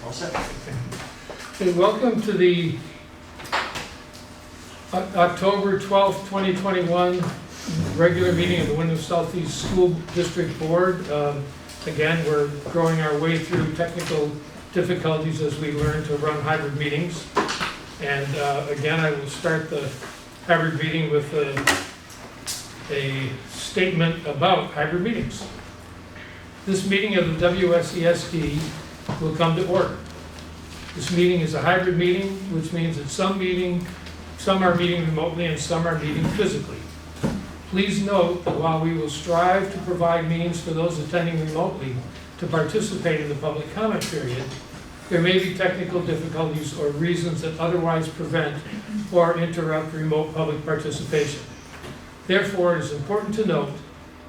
All set. Okay, welcome to the October 12th, 2021 regular meeting of the Windham Southeast School District Board. Again, we're growing our way through technical difficulties as we learn to run hybrid meetings. And again, I will start the hybrid meeting with a statement about hybrid meetings. This meeting of the WSESD will come to order. This meeting is a hybrid meeting, which means that some are meeting remotely and some are meeting physically. Please note that while we will strive to provide means for those attending remotely to participate in the public comment period, there may be technical difficulties or reasons that otherwise prevent or interrupt remote public participation. Therefore, it is important to note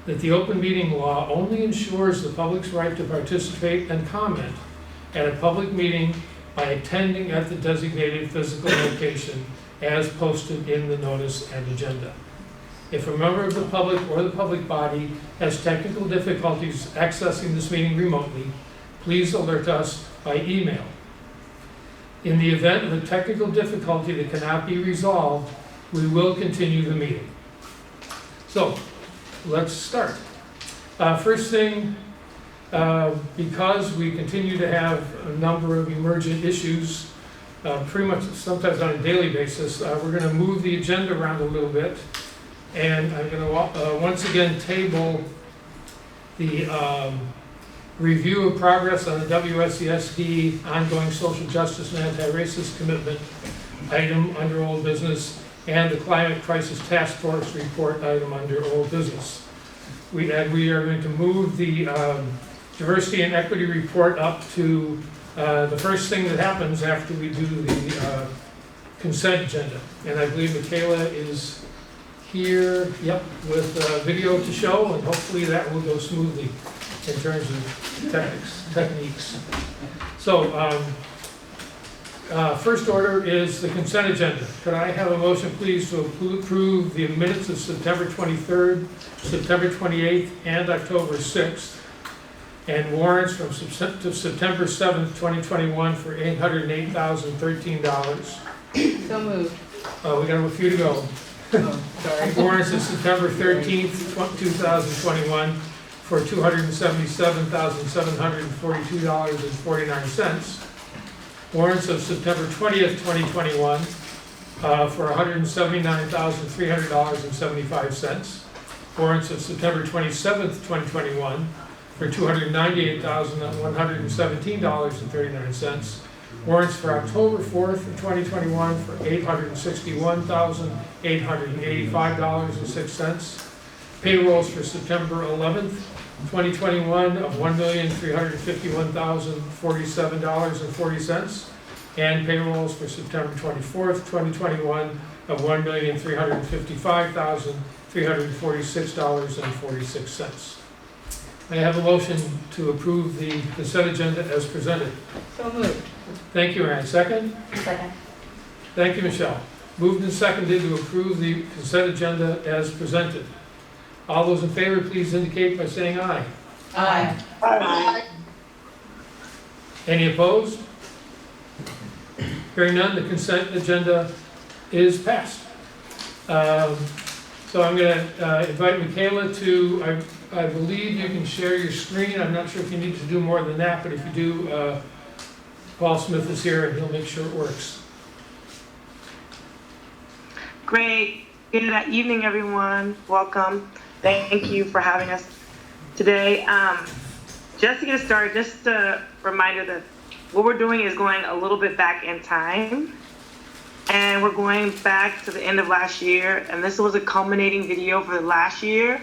that the open meeting law only ensures the public's right to participate and comment at a public meeting by attending at the designated physical location as posted in the notice and agenda. If a member of the public or the public body has technical difficulties accessing this meeting remotely, please alert us by email. In the event of a technical difficulty that cannot be resolved, we will continue the meeting. So, let's start. First thing, because we continue to have a number of emergent issues, pretty much sometimes on a daily basis, we're going to move the agenda around a little bit. And I'm going to once again table the review of progress on the WSESD ongoing social justice and anti-racist commitment item under old business and the climate crisis task force report item under old business. We are going to move the diversity and equity report up to the first thing that happens after we do the consent agenda. And I believe Michaela is here, yep, with video to show, and hopefully that will go smoothly in terms of techniques. So, first order is the consent agenda. Could I have a motion, please, to approve the minutes of September 23rd, September 28th, and October 6th, and warrants from September 7th, 2021 for $808,013. So moved. We got a few to go. Sorry. Warrants of September 13th, 2021 for $277,742.49. Warrants of September 20th, 2021 for $179,300.75. Warrants of September 27th, 2021 for $298,117.39. Warrants for October 4th, 2021 for $861,885.06. Payrolls for September 11th, 2021 of $1,351,047.40. And payrolls for September 24th, 2021 of $1,355,346.46. I have a motion to approve the consent agenda as presented. So moved. Thank you, Ann. Second? Second. Thank you, Michelle. Moved and seconded to approve the consent agenda as presented. All those in favor, please indicate by saying aye. Aye. Aye. Any opposed? Hearing none, the consent agenda is passed. So I'm going to invite Michaela to, I believe you can share your screen. I'm not sure if you need to do more than that, but if you do, Paul Smith is here and he'll make sure it works. Great. Good evening, everyone. Welcome. Thank you for having us today. Just to get started, just a reminder that what we're doing is going a little bit back in time. And we're going back to the end of last year. And this was a culminating video for the last year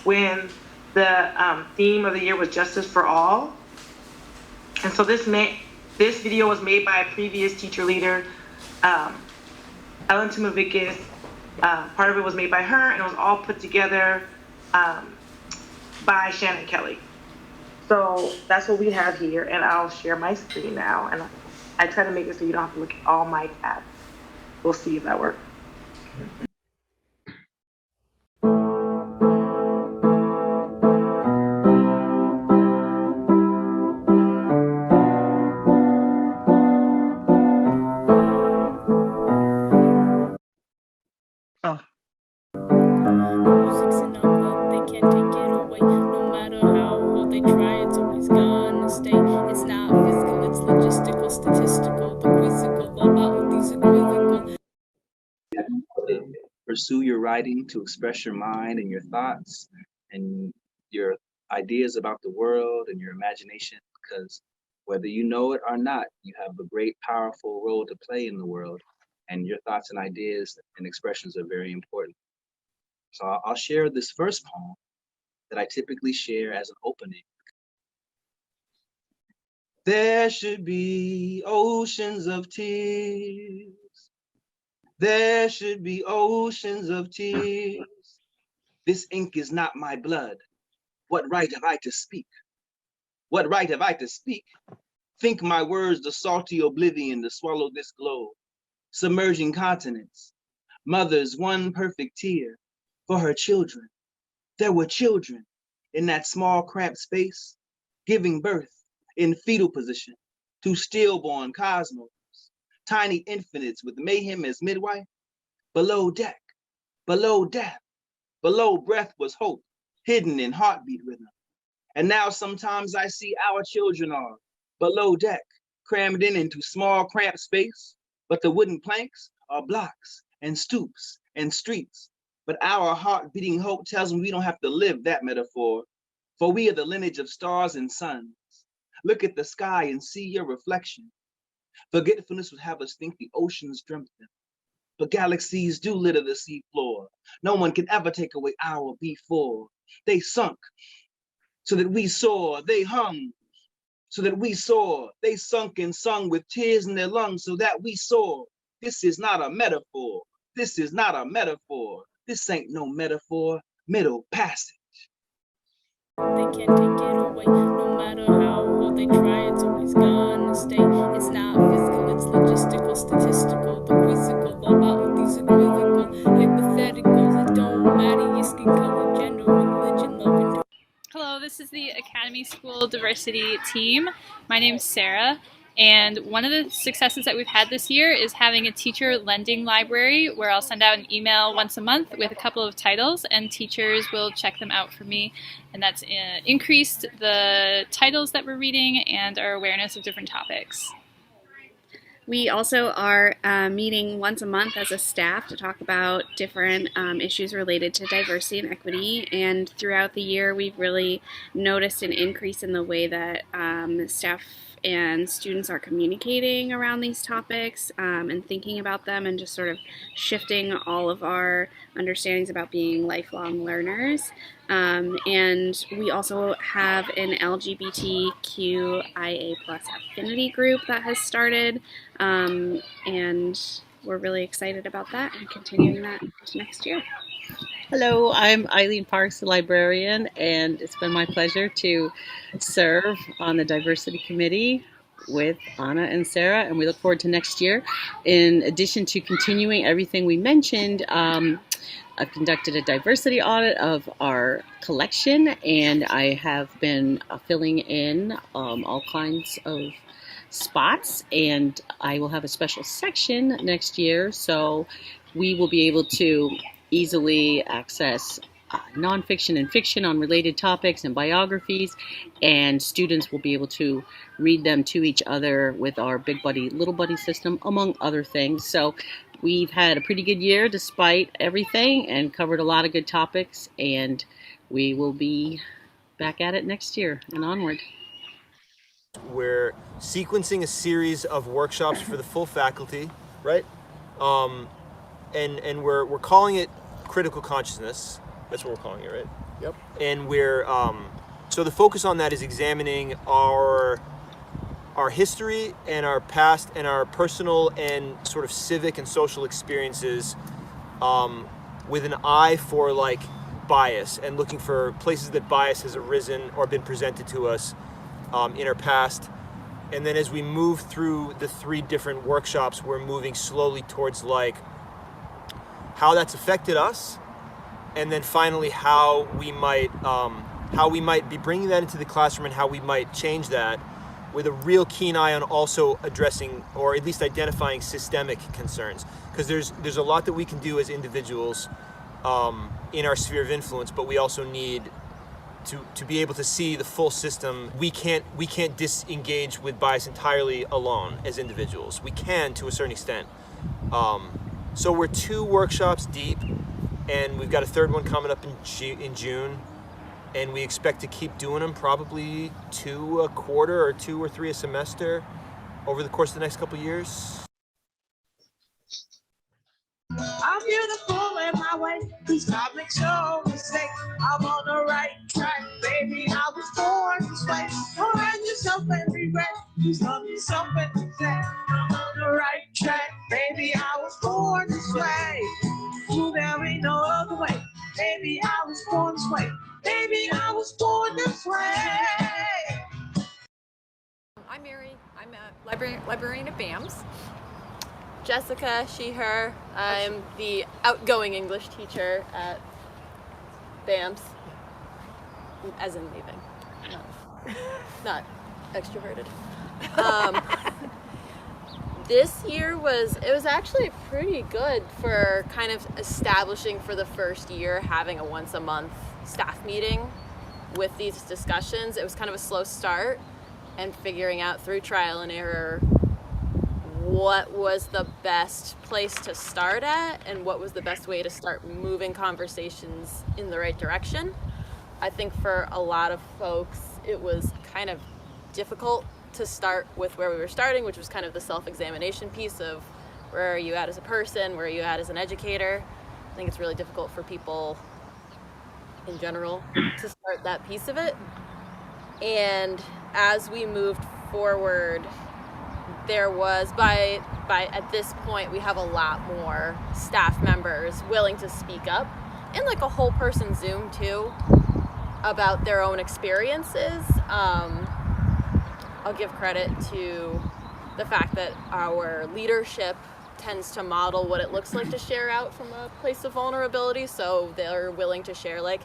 when the theme of the year was Justice for All. And so this video was made by a previous teacher leader, Ellen Tumovicus. Part of it was made by her, and it was all put together by Shannon Kelly. So that's what we have here, and I'll share my screen now. And I try to make it so you don't have to look at all my tabs. We'll see if that works. music's in our blood, they can't take it away. No matter how hard they try, it's always gonna stay. It's not physical, it's logistical, statistical, the quizzical, all about these equivocal. Pursue your writing to express your mind and your thoughts and your ideas about the world and your imagination, because whether you know it or not, you have a great, powerful role to play in the world, and your thoughts and ideas and expressions are very important. So I'll share this first poem that I typically share as an opening. There should be oceans of tears. There should be oceans of tears. This ink is not my blood. What right have I to speak? What right have I to speak? Think my words the salty oblivion to swallow this globe. Submerging continents. Mother's one perfect tear for her children. There were children in that small cramped space, giving birth in fetal position to stillborn cosmos. Tiny infinites with mayhem as midwife. Below deck, below death, below breath was hope, hidden in heartbeat rhythm. And now sometimes I see our children are below deck, crammed in into small cramped space, but the wooden planks are blocks and stoops and streets. But our heart-beating hope tells me we don't have to live that metaphor, for we are the lineage of stars and suns. Look at the sky and see your reflection. Forgetfulness would have us think the oceans dreamt them. But galaxies do litter the sea floor. No one can ever take away our before. They sunk so that we soar. They hung so that we soar. They sunk and sung with tears in their lungs so that we soar. This is not a metaphor. This is not a metaphor. This ain't no metaphor. Middle passage. They can't take it away, no matter how hard they try, it's always gonna stay. It's not physical, it's logistical, statistical, the quizzical, all about these equivocal hypotheticals. It don't matter your skin color, gender, religion, love, and Hello, this is the Academy School Diversity team. My name's Sarah, and one of the successes that we've had this year is having a teacher lending library where I'll send out an email once a month with a couple of titles and teachers will check them out for me, and that's increased the titles that we're reading and our awareness of different topics. We also are meeting once a month as a staff to talk about different issues related to diversity and equity, and throughout the year we've really noticed an increase in the way that staff and students are communicating around these topics and thinking about them, and just sort of shifting all of our understandings about being lifelong learners. And we also have an LGBTQIA+ affinity group that has started, and we're really excited about that and continuing that next year. Hello, I'm Eileen Parks, the librarian, and it's been my pleasure to serve on the diversity committee with Anna and Sarah, and we look forward to next year. In addition to continuing everything we mentioned, I've conducted a diversity audit of our collection, and I have been filling in all kinds of spots, and I will have a special section next year, so we will be able to easily access nonfiction and fiction on related topics and biographies, and students will be able to read them to each other with our Big Buddy, Little Buddy system, among other things. So we've had a pretty good year despite everything and covered a lot of good topics, and we will be back at it next year and onward. We're sequencing a series of workshops for the full faculty, right? And we're calling it critical consciousness. That's what we're calling it, right? Yep. And we're so the focus on that is examining our history and our past and our personal and sort of civic and social experiences with an eye for like bias and looking for places that bias has arisen or been presented to us in our past. And then as we move through the 3 different workshops, we're moving slowly towards like how that's affected us, and then finally how we might be bringing that into the classroom and how we might change that, with a real keen eye on also addressing or at least identifying systemic concerns, because there's a lot that we can do as individuals in our sphere of influence, but we also need to be able to see the full system. We can't disengage with bias entirely alone as individuals. We can to a certain extent. So we're 2 workshops deep, and we've got a 3rd one coming up in June, and we expect to keep doing them, probably 2 a quarter or 2 or 3 a semester over the course of the next couple of years. I'm beautiful in my way. Please God make no mistake. I'm on the right track, baby. I was born this way. Don't hurt yourself and regret. Please love yourself and regret. I'm on the right track, baby. I was born this way. Ooh, there ain't no other way. Baby, I was born this way. Baby, I was born this way. I'm Mary. I'm a librarian at BAMS. Jessica, she, her. I'm the outgoing English teacher at BAMS, as in leaving, not extroverted. This year was actually pretty good for kind of establishing for the first year, having a once a month staff meeting with these discussions. It was kind of a slow start, and figuring out through trial and error what was the best place to start at and what was the best way to start moving conversations in the right direction. I think for a lot of folks it was kind of difficult to start with where we were starting, which was kind of the self-examination piece of where are you at as a person, where are you at as an educator. I think it's really difficult for people in general to start that piece of it. And as we moved forward, there was, by at this point, we have a lot more staff members willing to speak up, and like a whole person Zoom too, about their own experiences. I'll give credit to the fact that our leadership tends to model what it looks like to share out from a place of vulnerability, so they're willing to share, like,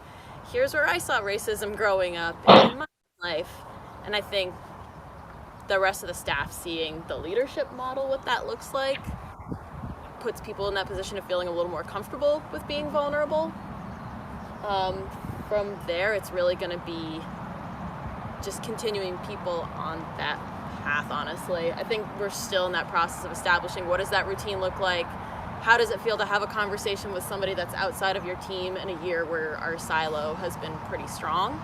here's where I saw racism growing up in my life. And I think the rest of the staff seeing the leadership model what that looks like puts people in that position of feeling a little more comfortable with being vulnerable. From there, it's really going to be just continuing people on that path, honestly. I think we're still in that process of establishing what does that routine look like? How does it feel to have a conversation with somebody that's outside of your team in a year where our silo has been pretty strong?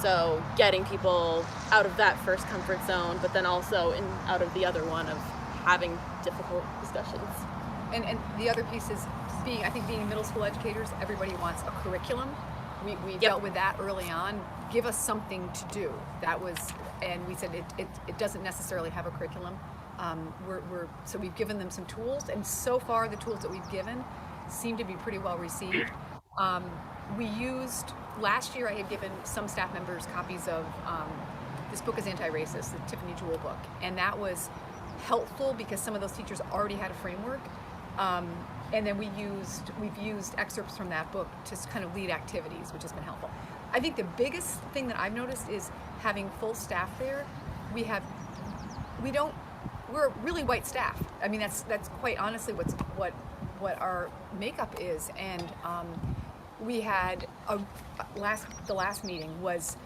So getting people out of that first comfort zone, but then also out of the other one of having difficult discussions. And the other piece is being middle school educators, everybody wants a curriculum. We dealt with that early on. Give us something to do. That was, and we said it doesn't necessarily have a curriculum. So we've given them some tools, and so far the tools that we've given seem to be pretty well received. Last year I had given some staff members copies of This Book is Anti-Racist, the Tiffany Jewell book, and that was helpful because some of those teachers already had a framework. And then we've used excerpts from that book to kind of lead activities, which has been helpful. I think the biggest thing that I've noticed is having full staff there. We're a really white staff. I mean, that's quite honestly what our makeup is. And we had the last meeting was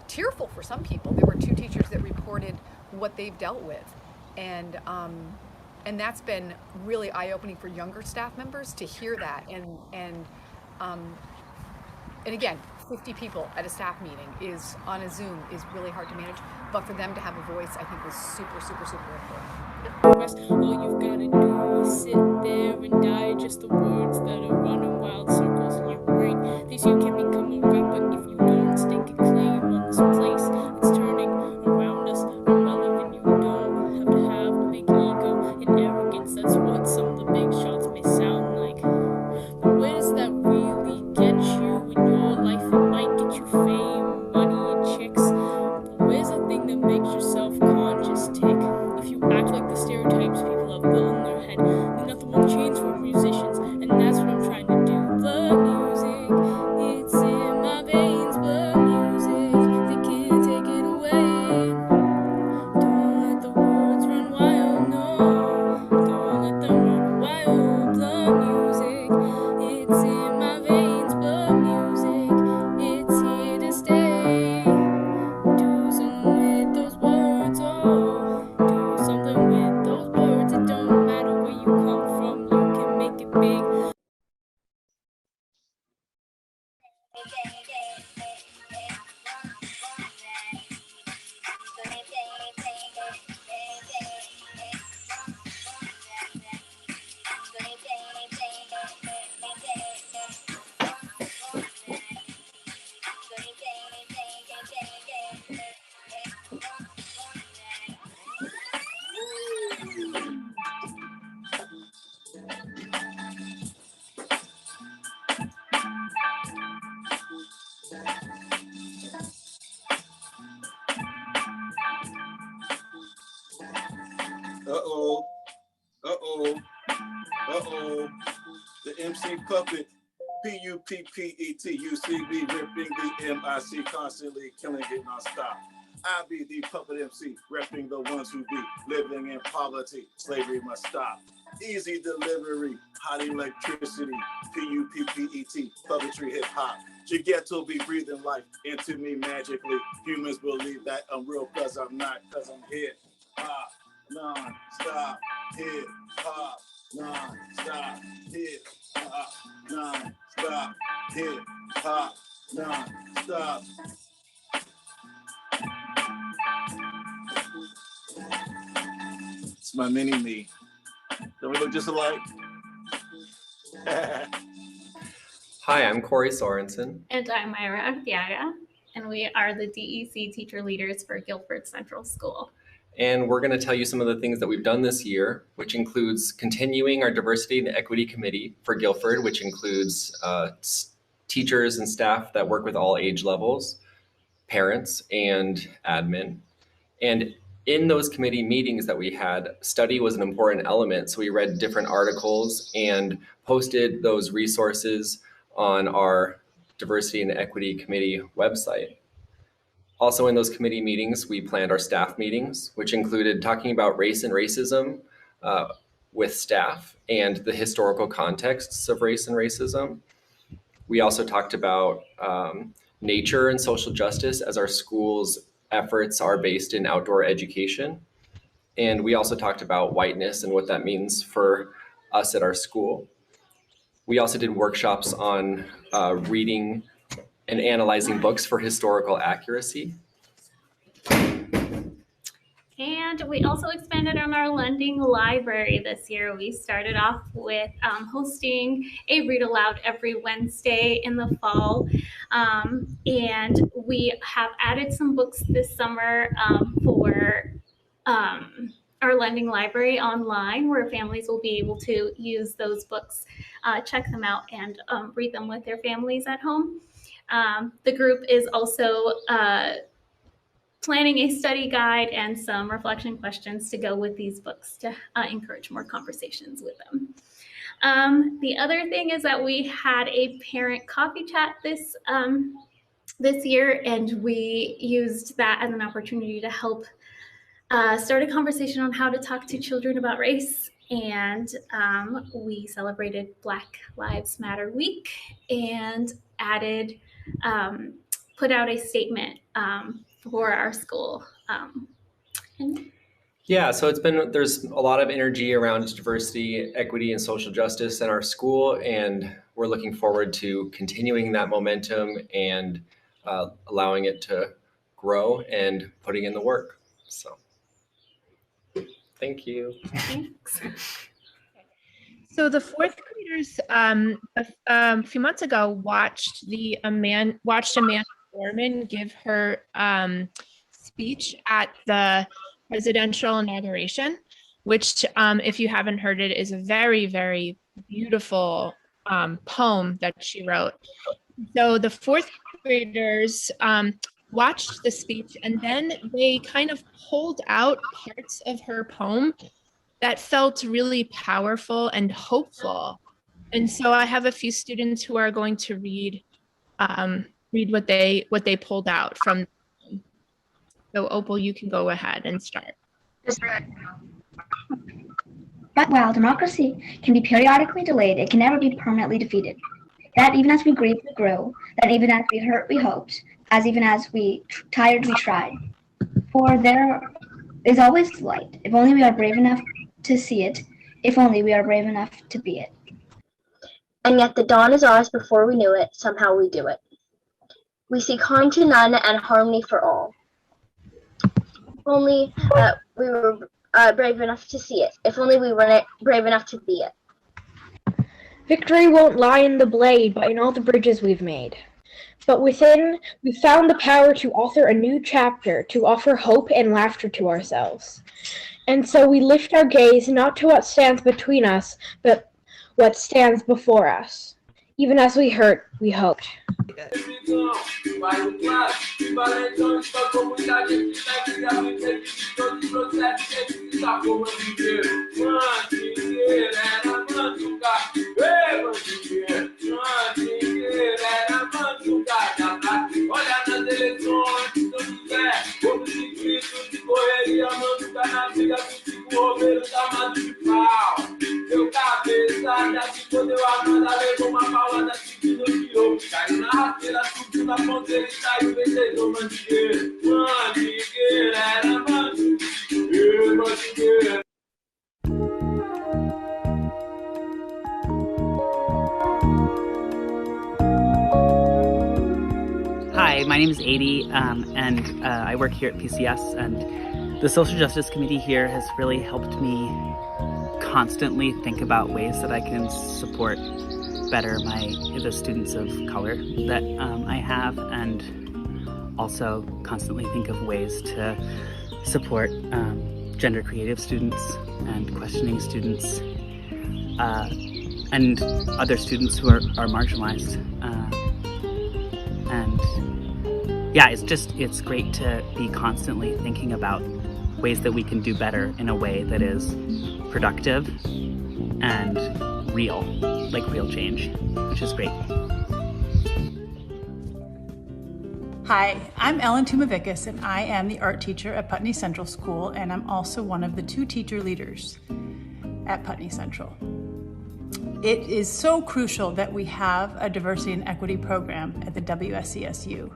tearful for some people. There were 2 teachers that reported what they've dealt with, and that's been really eye-opening for younger staff members to hear that. And again, 50 people at a staff meeting on a Zoom is really hard to manage, but for them to have a voice, I think was super, super, super important. All you've gotta do is sit there and digest the words that are running wild circles in your brain. These you can become a rapper if you don't stake a claim on this place. It's turning around us, irrelevant. You don't have to have a big ego and arrogance. That's what some of the big shots may sound like. But where does that really get you in your life? It might get you fame, money, and chicks. But where's the thing that makes your self-conscious tick? If you act like the stereotypes people have built in their head, then nothing will change for musicians, and that's what I'm trying to do. The music Uh-oh, uh-oh, uh-oh. The MC puppet, P-U-P-P-E-T, UCB, ripping the M-I-C, constantly killing it non-stop. I be the puppet MC, repping the ones who be living in poverty. Slavery must stop. Easy delivery, hot electricity, P-U-P-P-E-T, puppetry hip-hop. Ghetto be breathing life into me magically. Humans believe that I'm real cause I'm not, cause I'm hip hop, non-stop, hip hop, non-stop, hip hop, non-stop, hip hop, non-stop. It's my mini me. Don't we look just alike? Hi, I'm Corey Sorensen. And I'm Ira Arteaga, and we are the DEC teacher leaders for Guilford Central School. And we're going to tell you some of the things that we've done this year, which includes continuing our Diversity and Equity Committee for Guilford, which includes teachers and staff that work with all age levels, parents, and admin. And in those committee meetings that we had, study was an important element. So we read different articles and posted those resources on our Diversity and Equity Committee website. Also in those committee meetings, we planned our staff meetings, which included talking about race and racism with staff and the historical contexts of race and racism. We also talked about nature and social justice as our school's efforts are based in outdoor education. And we also talked about whiteness and what that means for us at our school. We also did workshops on reading and analyzing books for historical accuracy. And we also expanded on our lending library this year. We started off with hosting a read aloud every Wednesday in the fall. And we have added some books this summer for our lending library online, where families will be able to use those books, check them out, and read them with their families at home. The group is also planning a study guide and some reflection questions to go with these books to encourage more conversations with them. The other thing is that we had a parent coffee chat this year, and we used that as an opportunity to help start a conversation on how to talk to children about race. And we celebrated Black Lives Matter Week and added, put out a statement for our school. Yeah, so there's a lot of energy around diversity, equity, and social justice in our school, and we're looking forward to continuing that momentum and allowing it to grow and putting in the work. So, thank you. Thanks. So the fourth graders a few months ago watched Amanda Gorman give her speech at the presidential inauguration, which if you haven't heard it, is a very, very beautiful poem that she wrote. So the fourth graders watched the speech, and then they kind of pulled out parts of her poem that felt really powerful and hopeful. And so I have a few students who are going to read what they pulled out from. So Opal, you can go ahead and start. But while democracy can be periodically delayed, it can never be permanently defeated. That even as we grieve, we grow. That even as we hurt, we hoped. As even as we tired, we tried. For there is always light, if only we are brave enough to see it, if only we are brave enough to be it. And yet the dawn is ours before we knew it, somehow we do it. We seek harm to none and harmony for all. If only we were brave enough to see it. If only we were brave enough to be it. Victory won't lie in the blade, but in all the bridges we've made. But within, we found the power to author a new chapter, to offer hope and laughter to ourselves. And so we lift our gaze not to what stands between us, but what stands before us. Even as we hurt, we hoped. Olha nas eleições, se Deus quiser, vamos de grito, de correria, mando na briga, contigo, Romero da Mata de Pau. Meu cabeça, já se fodeu a Amanda, levou uma paulada, seguindo o guiou. Caiu na rasteira, subiu na ponteira e saiu, vendedor, mandigueiro. Mandigueiro, era mandigueiro, mandigueiro. Hi, my name is Adi, and I work here at PCS, and the Social Justice Committee here has really helped me constantly think about ways that I can support better the students of color that I have, and also constantly think of ways to support gender creative students and questioning students and other students who are marginalized. And yeah, it's great to be constantly thinking about ways that we can do better in a way that is productive and real, like real change, which is great. Hi, I'm Ellen Tumavikas, and I am the art teacher at Putney Central School, and I'm also one of the 2 teacher leaders at Putney Central. It is so crucial that we have a diversity and equity program at the WSESU.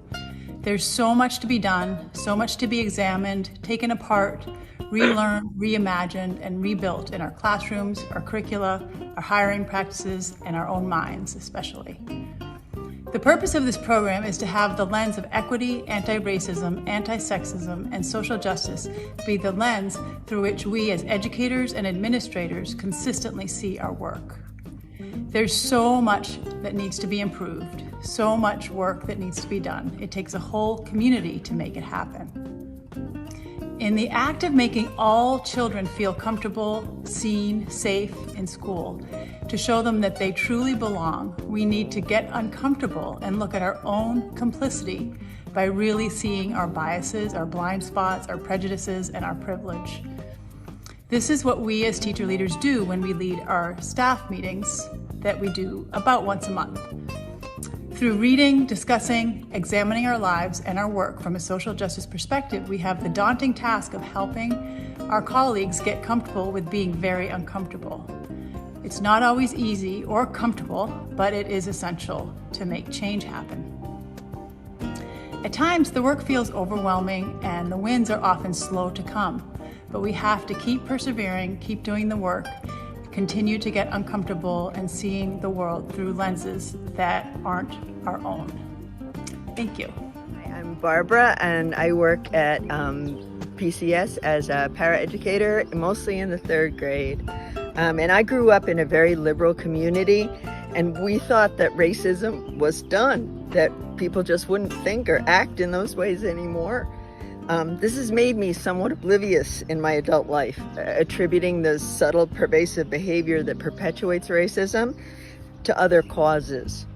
There's so much to be done, so much to be examined, taken apart, relearned, reimagined, and rebuilt in our classrooms, our curricula, our hiring practices, and our own minds especially. The purpose of this program is to have the lens of equity, anti-racism, anti-sexism, and social justice be the lens through which we as educators and administrators consistently see our work. There's so much that needs to be improved, so much work that needs to be done. It takes a whole community to make it happen. In the act of making all children feel comfortable, seen, safe in school, to show them that they truly belong, we need to get uncomfortable and look at our own complicity by really seeing our biases, our blind spots, our prejudices, and our privilege. This is what we as teacher leaders do when we lead our staff meetings that we do about once a month. Through reading, discussing, examining our lives and our work from a social justice perspective, we have the daunting task of helping our colleagues get comfortable with being very uncomfortable. It's not always easy or comfortable, but it is essential to make change happen. At times, the work feels overwhelming and the wins are often slow to come, but we have to keep persevering, keep doing the work, continue to get uncomfortable and seeing the world through lenses that aren't our own. Thank you. I'm Barbara, and I work at PCS as a paraeducator, mostly in the 3rd grade. And I grew up in a very liberal community, and we thought that racism was done, that people just wouldn't think or act in those ways anymore. This has made me somewhat oblivious in my adult life, attributing the subtle, pervasive behavior that perpetuates racism to other causes.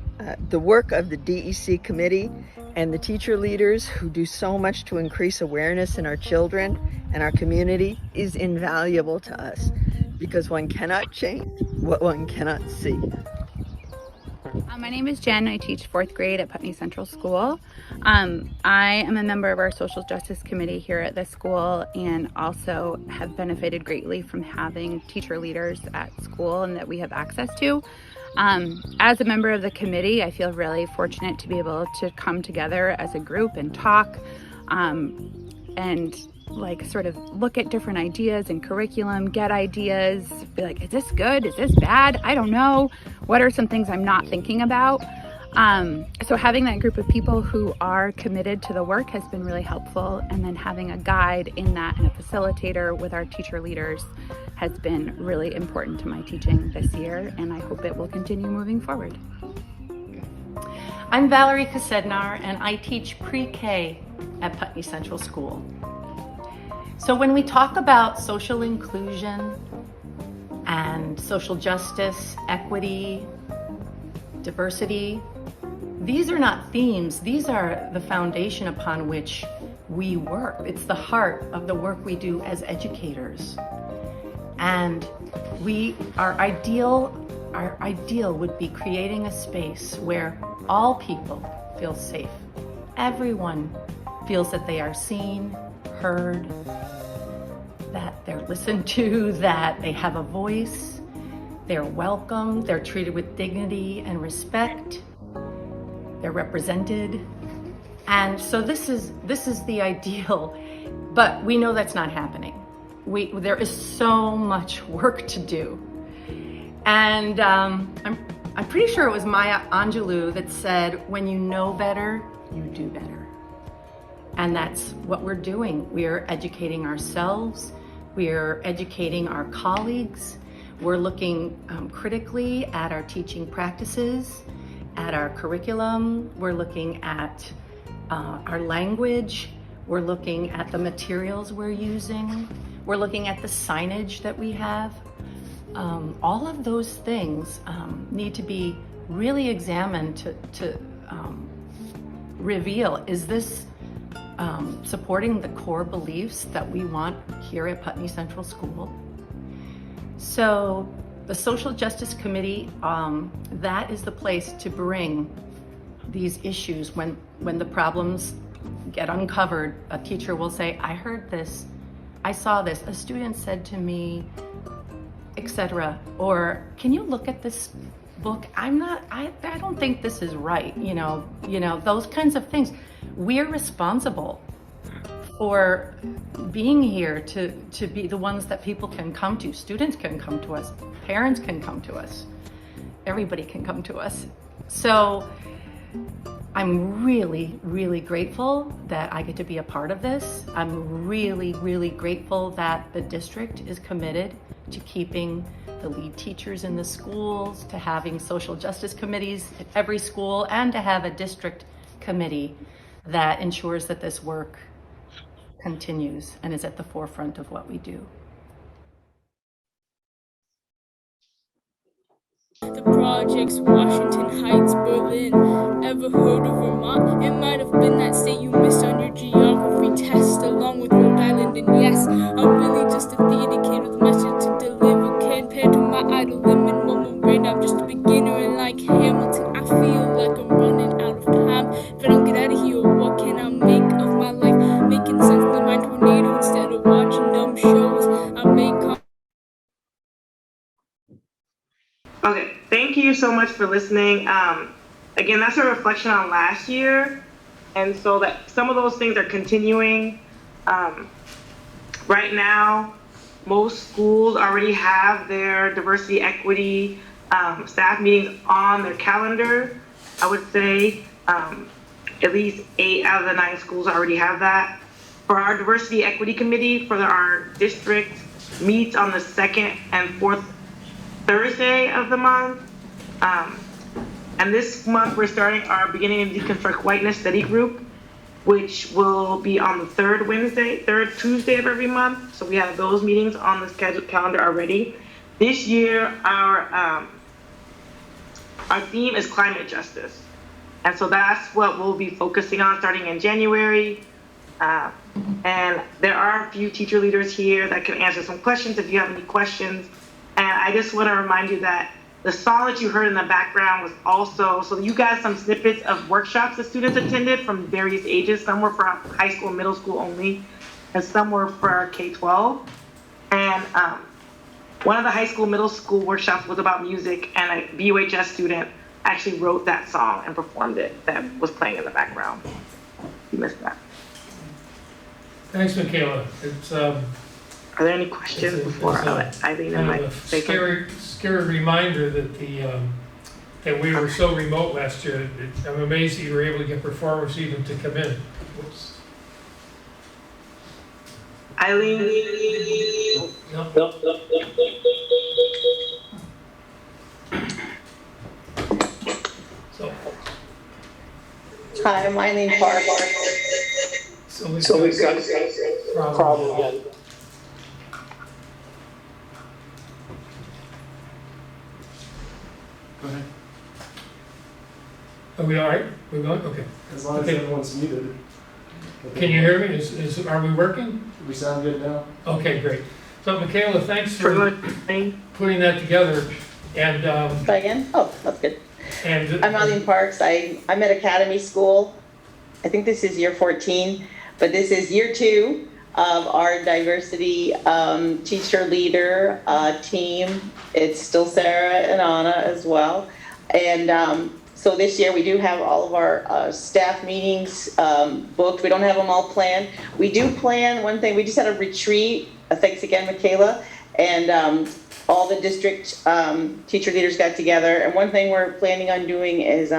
The work of the DEC committee and the teacher leaders who do so much to increase awareness in our children and our community is invaluable to us, because one cannot change what one cannot see. My name is Jen. I teach 4th grade at Putney Central School. I am a member of our Social Justice Committee here at this school, and also have benefited greatly from having teacher leaders at school and that we have access to. As a member of the committee, I feel really fortunate to be able to come together as a group and talk and like sort of look at different ideas and curriculum, get ideas, be like, is this good? Is this bad? I don't know. What are some things I'm not thinking about? So having that group of people who are committed to the work has been really helpful. And then having a guide in that and a facilitator with our teacher leaders has been really important to my teaching this year. And I hope it will continue moving forward. I'm Valerie Kasednar, and I teach pre-K at Putney Central School. So when we talk about social inclusion and social justice, equity, diversity, these are not themes, these are the foundation upon which we work. It's the heart of the work we do as educators. And our ideal would be creating a space where all people feel safe. Everyone feels that they are seen, heard, that they're listened to, that they have a voice, they're welcome, they're treated with dignity and respect, they're represented. And so this is the ideal, but we know that's not happening. There is so much work to do. And I'm pretty sure it was Maya Angelou that said, when you know better, you do better. And that's what we're doing. We're educating ourselves. We're educating our colleagues. We're looking critically at our teaching practices, at our curriculum. We're looking at our language. We're looking at the materials we're using. We're looking at the signage that we have. All of those things need to be really examined to reveal, is this supporting the core beliefs that we want here at Putney Central School? So the Social Justice Committee, that is the place to bring these issues when the problems get uncovered. A teacher will say, I heard this, I saw this, a student said to me, etc. Or can you look at this book? I don't think this is right. You know, those kinds of things. We're responsible for being here to be the ones that people can come to. Students can come to us, parents can come to us, everybody can come to us. So I'm really, really grateful that I get to be a part of this. I'm really, really grateful that the district is committed to keeping the lead teachers in the schools, to having social justice committees at every school, and to have a district committee that ensures that this work continues and is at the forefront of what we do. The projects, Washington Heights, Berlin. Ever heard of Vermont? It might have been that state you missed on your geography test, along with Rhode Island. And yes, I'm really just a theater kid with a message to deliver. Compared to my idol, Lemon Mama Rain, I'm just a beginner. And like Hamilton, I feel like I'm running out of time. If I don't get out of here, what can I make of my life? Making sense of my tornado instead of watching dumb shows. I make Okay, thank you so much for listening. Again, that's a reflection on last year, and so that some of those things are continuing. Right now, most schools already have their diversity, equity, staff meetings on their calendar. I would say at least 8 out of the 9 schools already have that. For our diversity, equity committee, for our district, meets on the 2nd and 4th Thursday of the month. And this month we're starting our Beginning to Deconstruct Whiteness study group, which will be on the third Tuesday of every month. So we have those meetings on the scheduled calendar already. This year, our theme is climate justice. And so that's what we'll be focusing on starting in January. And there are a few teacher leaders here that can answer some questions if you have any questions. And I just want to remind you that the song that you heard in the background was also, so you got some snippets of workshops that students attended from various ages. Some were for high school and middle school only, and some were for K-12. And one of the high school, middle school workshops was about music, and a BUHS student actually wrote that song and performed it that was playing in the background. You missed that. Thanks, Michaela. Are there any questions before I let Eileen and Mike say scary reminder that And we were so remote last year, I'm amazed that you were able to get performers even to come in. Whoops. Eileen? No. So. Hi, I'm Eileen Park. So we've got problem again. Go ahead. Are we all right? We're going? Okay. As long as everyone's muted. Can you hear me? Are we working? We sound good now? Okay, great. So Michaela, thanks for putting that together. And Try again? Oh, that's good. And I'm Eileen Parks. I'm at Academy School. I think this is year 14, but this is year 2 of our diversity teacher leader team. It's still Sarah and Anna as well. And so this year we do have all of our staff meetings booked. We don't have them all planned. We do plan one thing. We just had a retreat. Thanks again, Michaela. And all the district teacher leaders got together. And one thing we're planning on doing is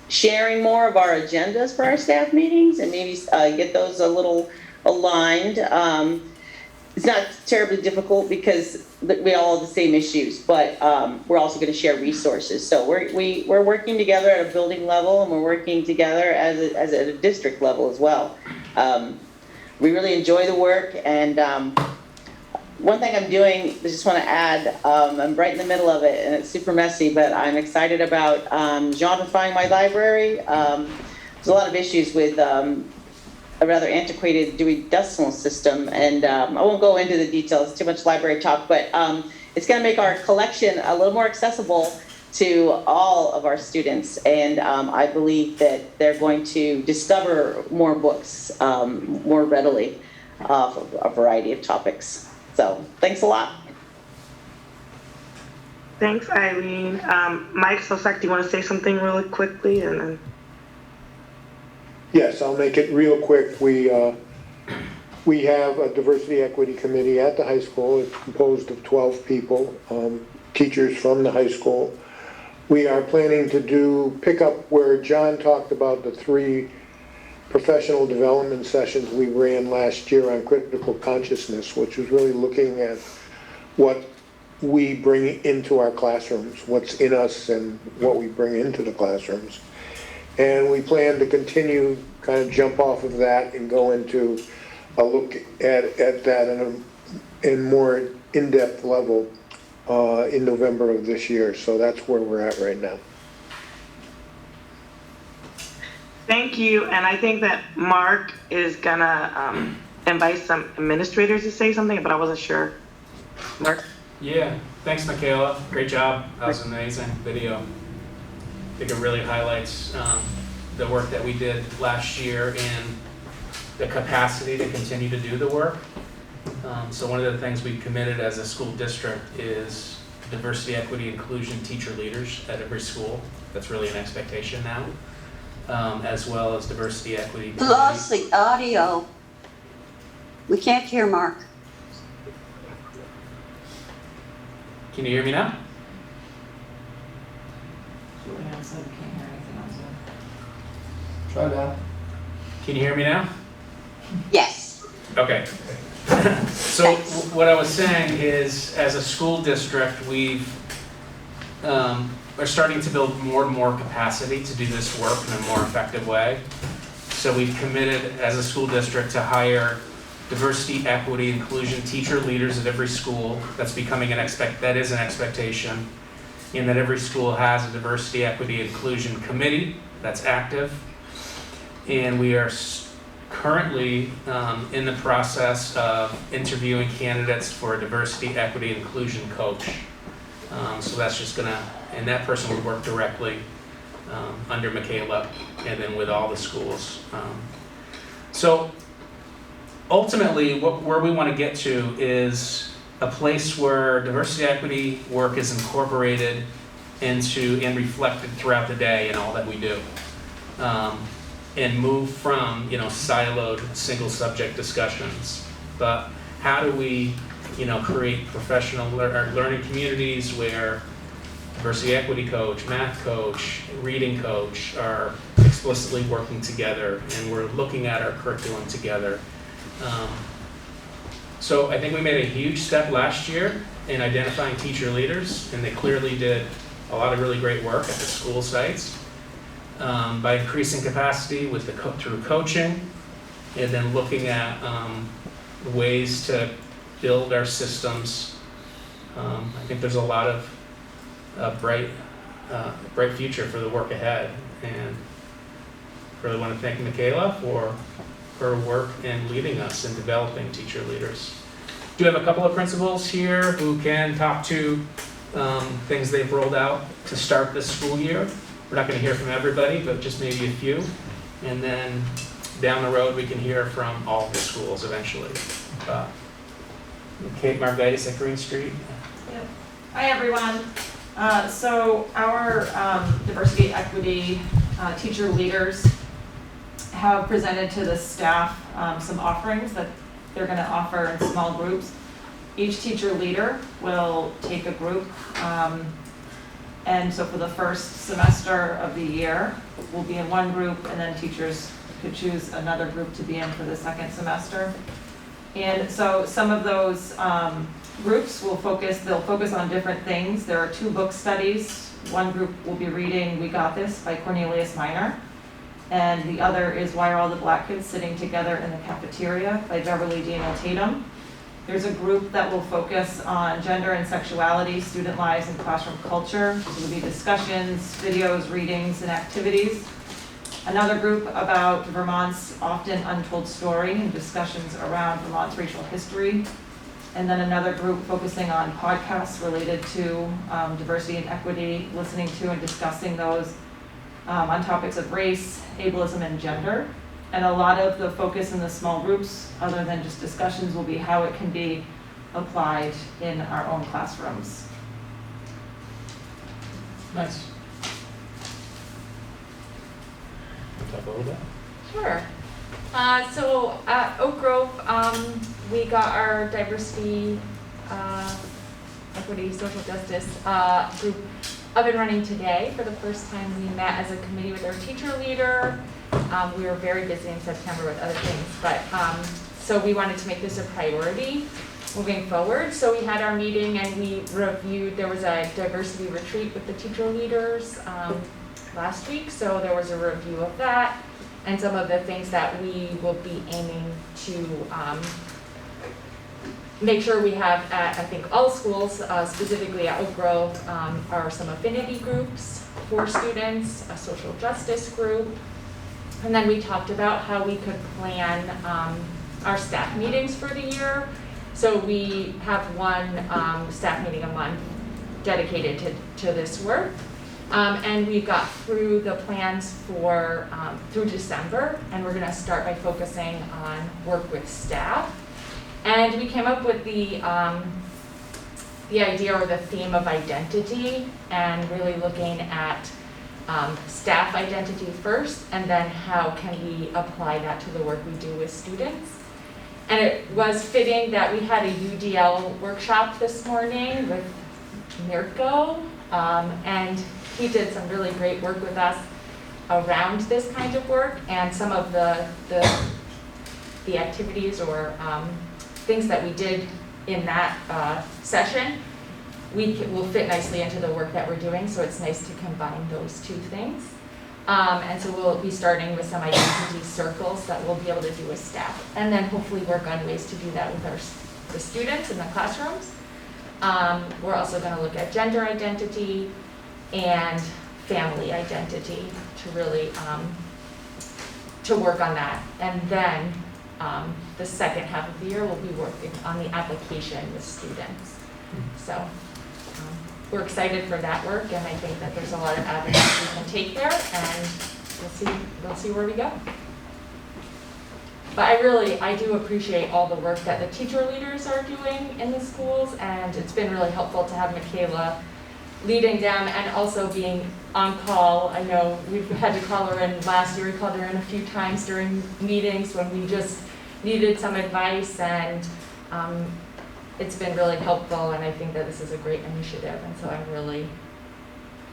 sharing more of our agendas for our staff meetings and maybe get those a little aligned. It's not terribly difficult because we all have the same issues, but we're also going to share resources. So we're working together at a building level, and we're working together as at a district level as well. We really enjoy the work, and one thing I'm doing, I just want to add, I'm right in the middle of it, and it's super messy, but I'm excited about gentrifying my library. There's a lot of issues with a rather antiquated Dewey Decimal System, and I won't go into the details, too much library talk, but it's going to make our collection a little more accessible to all of our students, and I believe that they're going to discover more books more readily of a variety of topics. So, thanks a lot. Thanks, Eileen. Mike Sosak, do you want to say something really quickly? And then... Yes, I'll make it real quick. We have a diversity equity committee at the high school. It's composed of 12 people, teachers from the high school. We are planning to pick up where John talked about the 3 professional development sessions we ran last year on critical consciousness, which was really looking at what we bring into our classrooms, what's in us and what we bring into the classrooms. And we plan to continue, kind of jump off of that and go into a look at that in more in-depth level in November of this year. So that's where we're at right now. Thank you, and I think that Mark is gonna invite some administrators to say something, but I wasn't sure. Mark? Yeah, thanks, Michaela. Great job. That was an amazing video. I think it really highlights the work that we did last year and the capacity to continue to do the work. So one of the things we committed as a school district is diversity, equity, inclusion teacher leaders at every school. That's really an expectation now. As well as diversity, equity. We lost the audio. We can't hear Mark. Can you hear me now? Try that. Can you hear me now? Yes. Okay. So what I was saying is, as a school district, we've are starting to build more and more capacity to do this work in a more effective way. So we've committed as a school district to hire diversity, equity, inclusion teacher leaders at every school. That's becoming that is an expectation, and that every school has a diversity, equity, inclusion committee that's active. And we are currently in the process of interviewing candidates for a diversity, equity, inclusion coach. So that's just and that person would work directly under Michaela and then with all the schools. So ultimately, where we want to get to is a place where diversity, equity work is incorporated into and reflected throughout the day in all that we do. And move from, siloed single subject discussions, but how do we, create professional learning communities where diversity equity coach, math coach, reading coach are explicitly working together, and we're looking at our curriculum together. So I think we made a huge step last year in identifying teacher leaders, and they clearly did a lot of really great work at the school sites by increasing capacity with through coaching, and then looking at ways to build our systems. I think there's a lot of bright future for the work ahead, and really want to thank Michaela for her work in leading us in developing teacher leaders. Do have a couple of principals here who can talk to things they've rolled out to start this school year. We're not going to hear from everybody, but just maybe a few. And then down the road, we can hear from all the schools eventually. Kate Margaitis at Green Street. Yep. Hi, everyone. So our diversity, equity teacher leaders have presented to the staff some offerings that they're going to offer in small groups. Each teacher leader will take a group, and so for the first semester of the year, we'll be in one group, and then teachers could choose another group to be in for the second semester. And so some of those groups will they'll focus on different things. There are 2 book studies. One group will be reading We Got This by Cornelius Minor, and the other is Why Are All the Black Kids Sitting Together in the Cafeteria by Beverly Daniel Tatum. There's a group that will focus on gender and sexuality, student lives, and classroom culture. So there'll be discussions, videos, readings, and activities. Another group about Vermont's often untold story and discussions around Vermont's racial history. And then another group focusing on podcasts related to diversity and equity, listening to and discussing those on topics of race, ableism, and gender. And a lot of the focus in the small groups, other than just discussions, will be how it can be applied in our own classrooms. Nice. Talk a little bit. Sure. So at Oak Grove, we got our diversity, equity, social justice group up and running today. For the first time, we met as a committee with our teacher leader. We were very busy in September with other things, but so we wanted to make this a priority moving forward. So we had our meeting and we reviewed, there was a diversity retreat with the teacher leaders last week. So there was a review of that and some of the things that we will be aiming to make sure we have at, I think, all schools, specifically at Oak Grove, are some affinity groups for students, a social justice group. And then we talked about how we could plan our staff meetings for the year. So we have one staff meeting a month dedicated to this work. And we got through the plans for through December, and we're gonna start by focusing on work with staff. And we came up with the idea or the theme of identity, and really looking at staff identity first, and then how can we apply that to the work we do with students. And it was fitting that we had a UDL workshop this morning with Mirko, and he did some really great work with us around this kind of work, and some of the activities or things that we did in that session will fit nicely into the work that we're doing, so it's nice to combine those 2 things. And so we'll be starting with some identity circles that we'll be able to do with staff, and then hopefully work on ways to do that with the students in the classrooms. We're also going to look at gender identity and family identity to really to work on that. And then the second half of the year we'll be working on the application with students. So we're excited for that work, and I think that there's a lot of avenues we can take there, and we'll see where we go. But I do appreciate all the work that the teacher leaders are doing in the schools, and it's been really helpful to have Michaela leading them and also being on call. I know we've had to call her in last year. We called her in a few times during meetings when we just needed some advice, and it's been really helpful, and I think that this is a great initiative, and so I'm really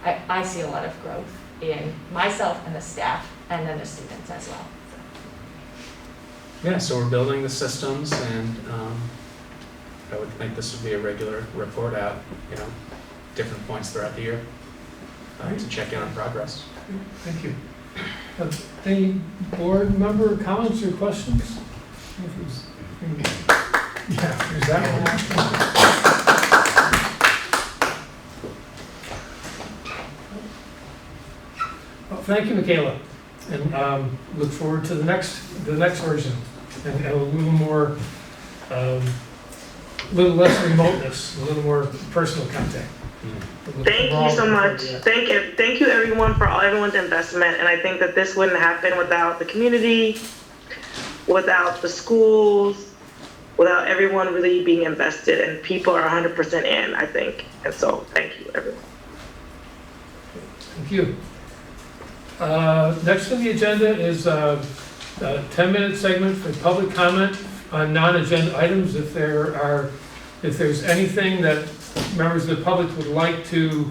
I see a lot of growth in myself and the staff and then the students as well. Yeah, so we're building the systems, and I would think this would be a regular report out, different points throughout the year to check in on progress. Thank you. Any board member comments or questions? Yeah, there's that one. Well, thank you, Michaela, and look forward to the next version, and a little more, little less remoteness, a little more personal contact. Thank you so much. Thank you everyone for everyone's investment, and I think that this wouldn't happen without the community, without the schools, without everyone really being invested, and people are 100% in, I think. And so thank you everyone. Thank you. Next on the agenda is a 10-minute segment for public comment on non-agenda items. If there's anything that members of the public would like to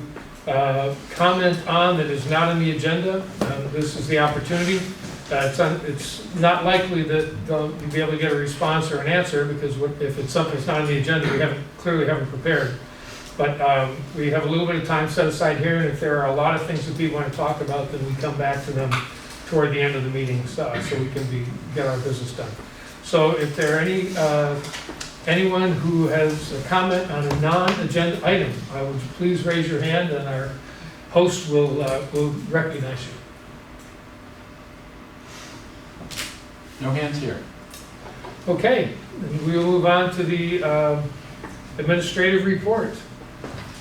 comment on that is not on the agenda, this is the opportunity. It's not likely that you'll be able to get a response or an answer, because if it's something that's not on the agenda, we clearly haven't prepared. But we have a little bit of time set aside here, and if there are a lot of things that people want to talk about, then we come back to them toward the end of the meeting, so we can get our business done. So if there are anyone who has a comment on a non-agenda item, would you please raise your hand, and our host will recognize you. No hands here. Okay, and we will move on to the administrative report.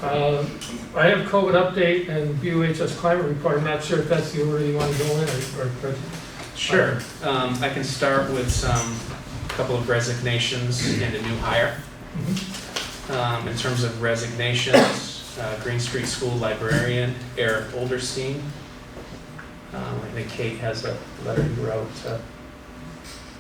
I have COVID update and BUHS climate report. I'm not sure if that's the order you want to go in, or Sure. I can start with a couple of resignations and a new hire. In terms of resignations, Green Street School librarian Eric Olderstein. I think Kate has a letter you wrote.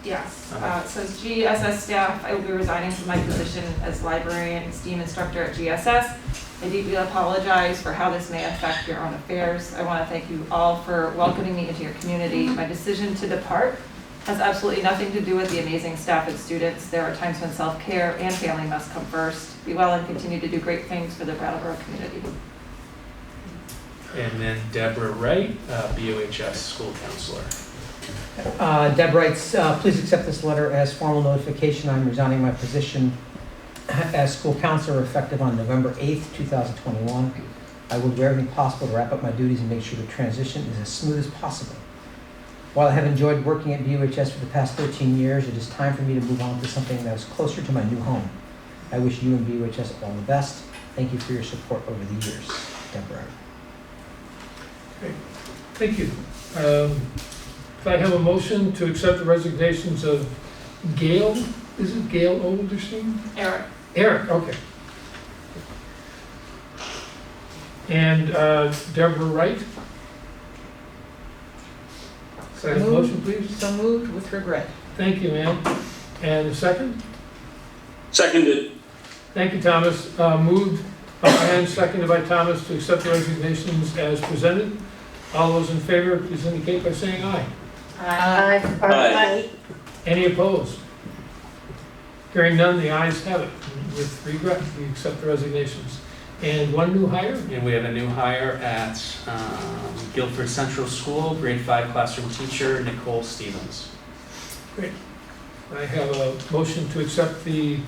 Yes, it says GSS staff, I will be resigning from my position as librarian and STEAM instructor at GSS. I deeply apologize for how this may affect your own affairs. I want to thank you all for welcoming me into your community. My decision to depart has absolutely nothing to do with the amazing staff and students. There are times when self-care and family must come first. Be well and continue to do great things for the Brattleboro community. And then Deborah Wright, BUHS school counselor. Deb writes, please accept this letter as formal notification. I'm resigning my position as school counselor effective on November 8th, 2021. I will do everything possible to wrap up my duties and make sure the transition is as smooth as possible. While I have enjoyed working at BUHS for the past 13 years, it is time for me to move on to something that is closer to my new home. I wish you and BUHS all the best. Thank you for your support over the years. Deborah. Great. Thank you. If I have a motion to accept the resignations of Gail, is it Gail Olderstein? Eric, okay. And Deborah Wright. So I have a motion, please? So moved with regret. Thank you, ma'am. And a second? Seconded. Thank you, Thomas. Moved and seconded by Thomas to accept the resignations as presented. All those in favor, please indicate by saying aye. Aye. Aye. Any opposed? Hearing none, the ayes have it. With regret, we accept the resignations. And one new hire? And we have a new hire at Guilford Central School, grade 5 classroom teacher, Nicole Stevens. Great. I have a motion to accept the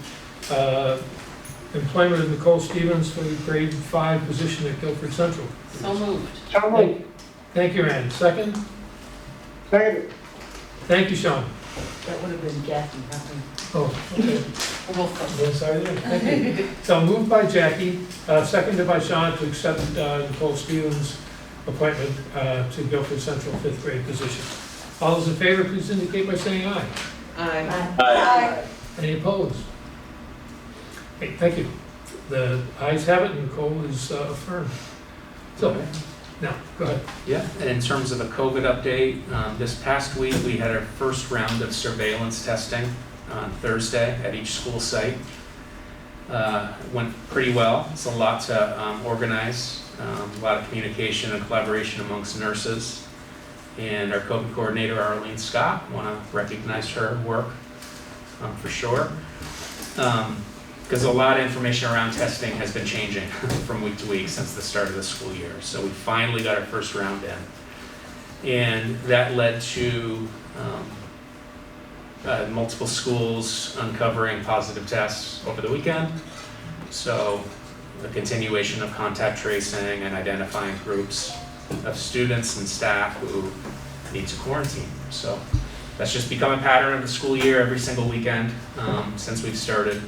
employment of Nicole Stevens for the grade 5 position at Guilford Central. So moved. Thank you, Ann. Second? Second. Thank you, Sean. That would have been Jackie, not me. Oh, okay. Well, sorry there. Thank you. So moved by Jackie, seconded by Sean to accept Nicole Stevens' appointment to Guilford Central 5th grade position. All those in favor, please indicate by saying aye. Aye. Aye. Any opposed? Okay, thank you. The ayes have it, and Nicole is affirmed. So, now, go ahead. Yeah, and in terms of a COVID update, this past week we had our first round of surveillance testing on Thursday at each school site. went pretty well. It's a lot to organize, a lot of communication and collaboration amongst nurses. And our COVID coordinator, Arlene Scott, want to recognize her work for sure. Because a lot of information around testing has been changing from week to week since the start of the school year. So we finally got our first round in. And that led to multiple schools uncovering positive tests over the weekend. So the continuation of contact tracing and identifying groups of students and staff who need to quarantine. So that's just become a pattern of the school year every single weekend since we've started.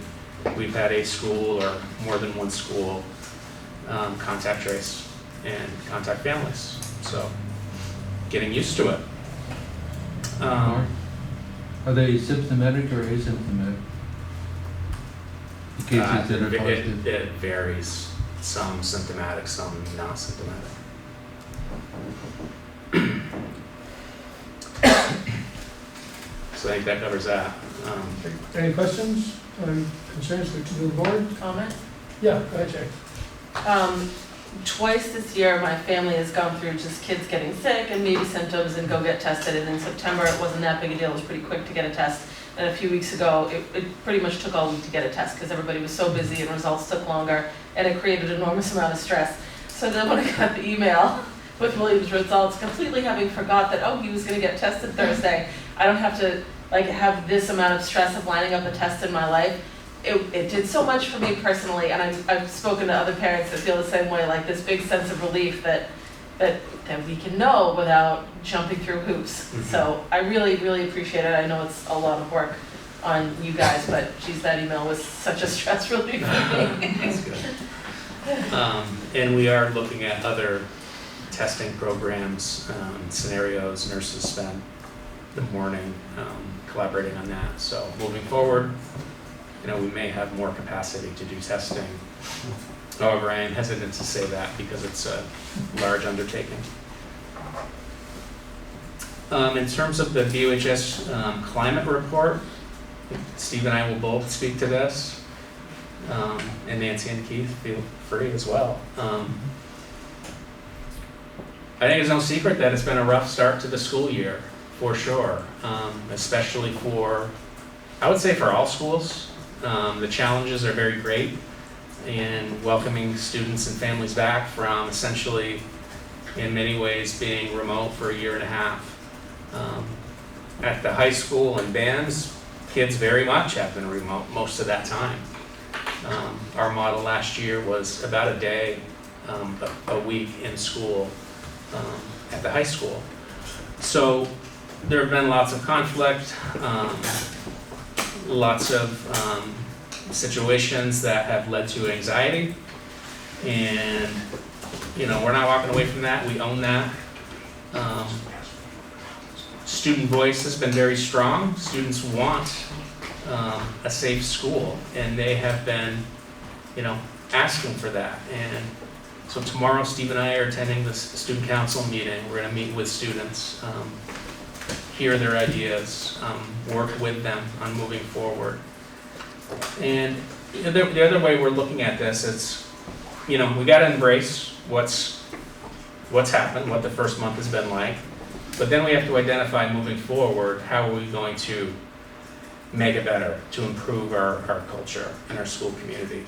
We've had a school or more than one school contact trace and contact families. So getting used to it. Are they symptomatic or asymptomatic? The cases that are positive? It varies. Some symptomatic, some not symptomatic. So I think that covers that. Any questions or concerns to the board? Comment? Yeah, go ahead, Jay. Twice this year, my family has gone through just kids getting sick and maybe symptoms and go get tested. And in September, it wasn't that big a deal. It was pretty quick to get a test. And a few weeks ago, it pretty much took all week to get a test because everybody was so busy and results took longer. And it created an enormous amount of stress. So then when I got the email with William's results, completely having forgot that, oh, he was going to get tested Thursday. I don't have to have this amount of stress of lining up a test in my life. It did so much for me personally, and I've spoken to other parents that feel the same way, like this big sense of relief that we can know without jumping through hoops. Mm-hmm. So I really, really appreciate it. I know it's a lot of work on you guys, but geez, that email was such a stress relief for me. That's good. And we are looking at other testing programs, scenarios. Nurses spend the morning collaborating on that. So moving forward, we may have more capacity to do testing. However, I am hesitant to say that because it's a large undertaking. In terms of the BUHS climate report, Steve and I will both speak to this, and Nancy and Keith feel free as well. I think it's no secret that it's been a rough start to the school year, for sure, especially for, I would say for all schools. The challenges are very great in welcoming students and families back from essentially, in many ways, being remote for a year and a half. At the high school and bands, kids very much have been remote most of that time. Our model last year was about a day, a week in school at the high school. So there have been lots of conflict, lots of situations that have led to anxiety, and we're not walking away from that. We own that. Student voice has been very strong. Students want a safe school, and they have been asking for that. And so tomorrow, Steve and I are attending this student council meeting. We're going to meet with students, hear their ideas, work with them on moving forward. And the other way we're looking at this is, we got to embrace what's happened, what the first month has been like, but then we have to identify moving forward, how are we going to make it better, to improve our culture and our school community.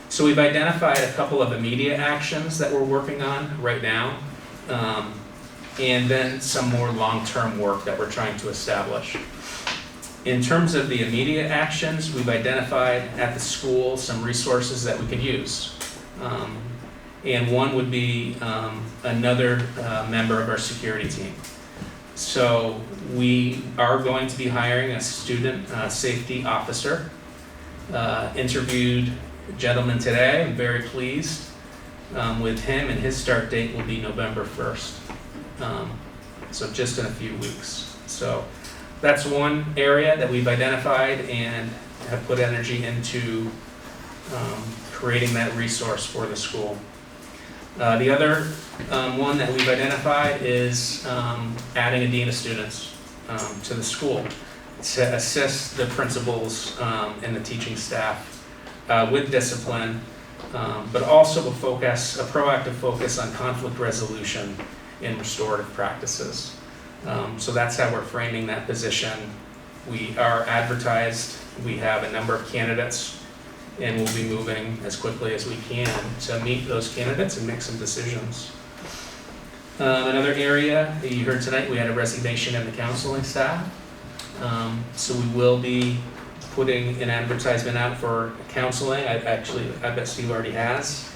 So we've identified a couple of immediate actions that we're working on right now, and then some more long-term work that we're trying to establish. In terms of the immediate actions, we've identified at the school some resources that we could use. And one would be another member of our security team. So we are going to be hiring a student safety officer. Interviewed a gentleman today. I'm very pleased with him, and his start date will be November 1st. So just in a few weeks. So that's one area that we've identified and have put energy into creating that resource for the school. The other one that we've identified is adding a dean of students to the school to assist the principals and the teaching staff with discipline, but also a proactive focus on conflict resolution and restorative practices. So that's how we're framing that position. We are advertised, we have a number of candidates, and we'll be moving as quickly as we can to meet those candidates and make some decisions. Another area that you heard tonight, we had a resignation in the counseling staff. So we will be putting an advertisement out for counseling. I bet Steve already has.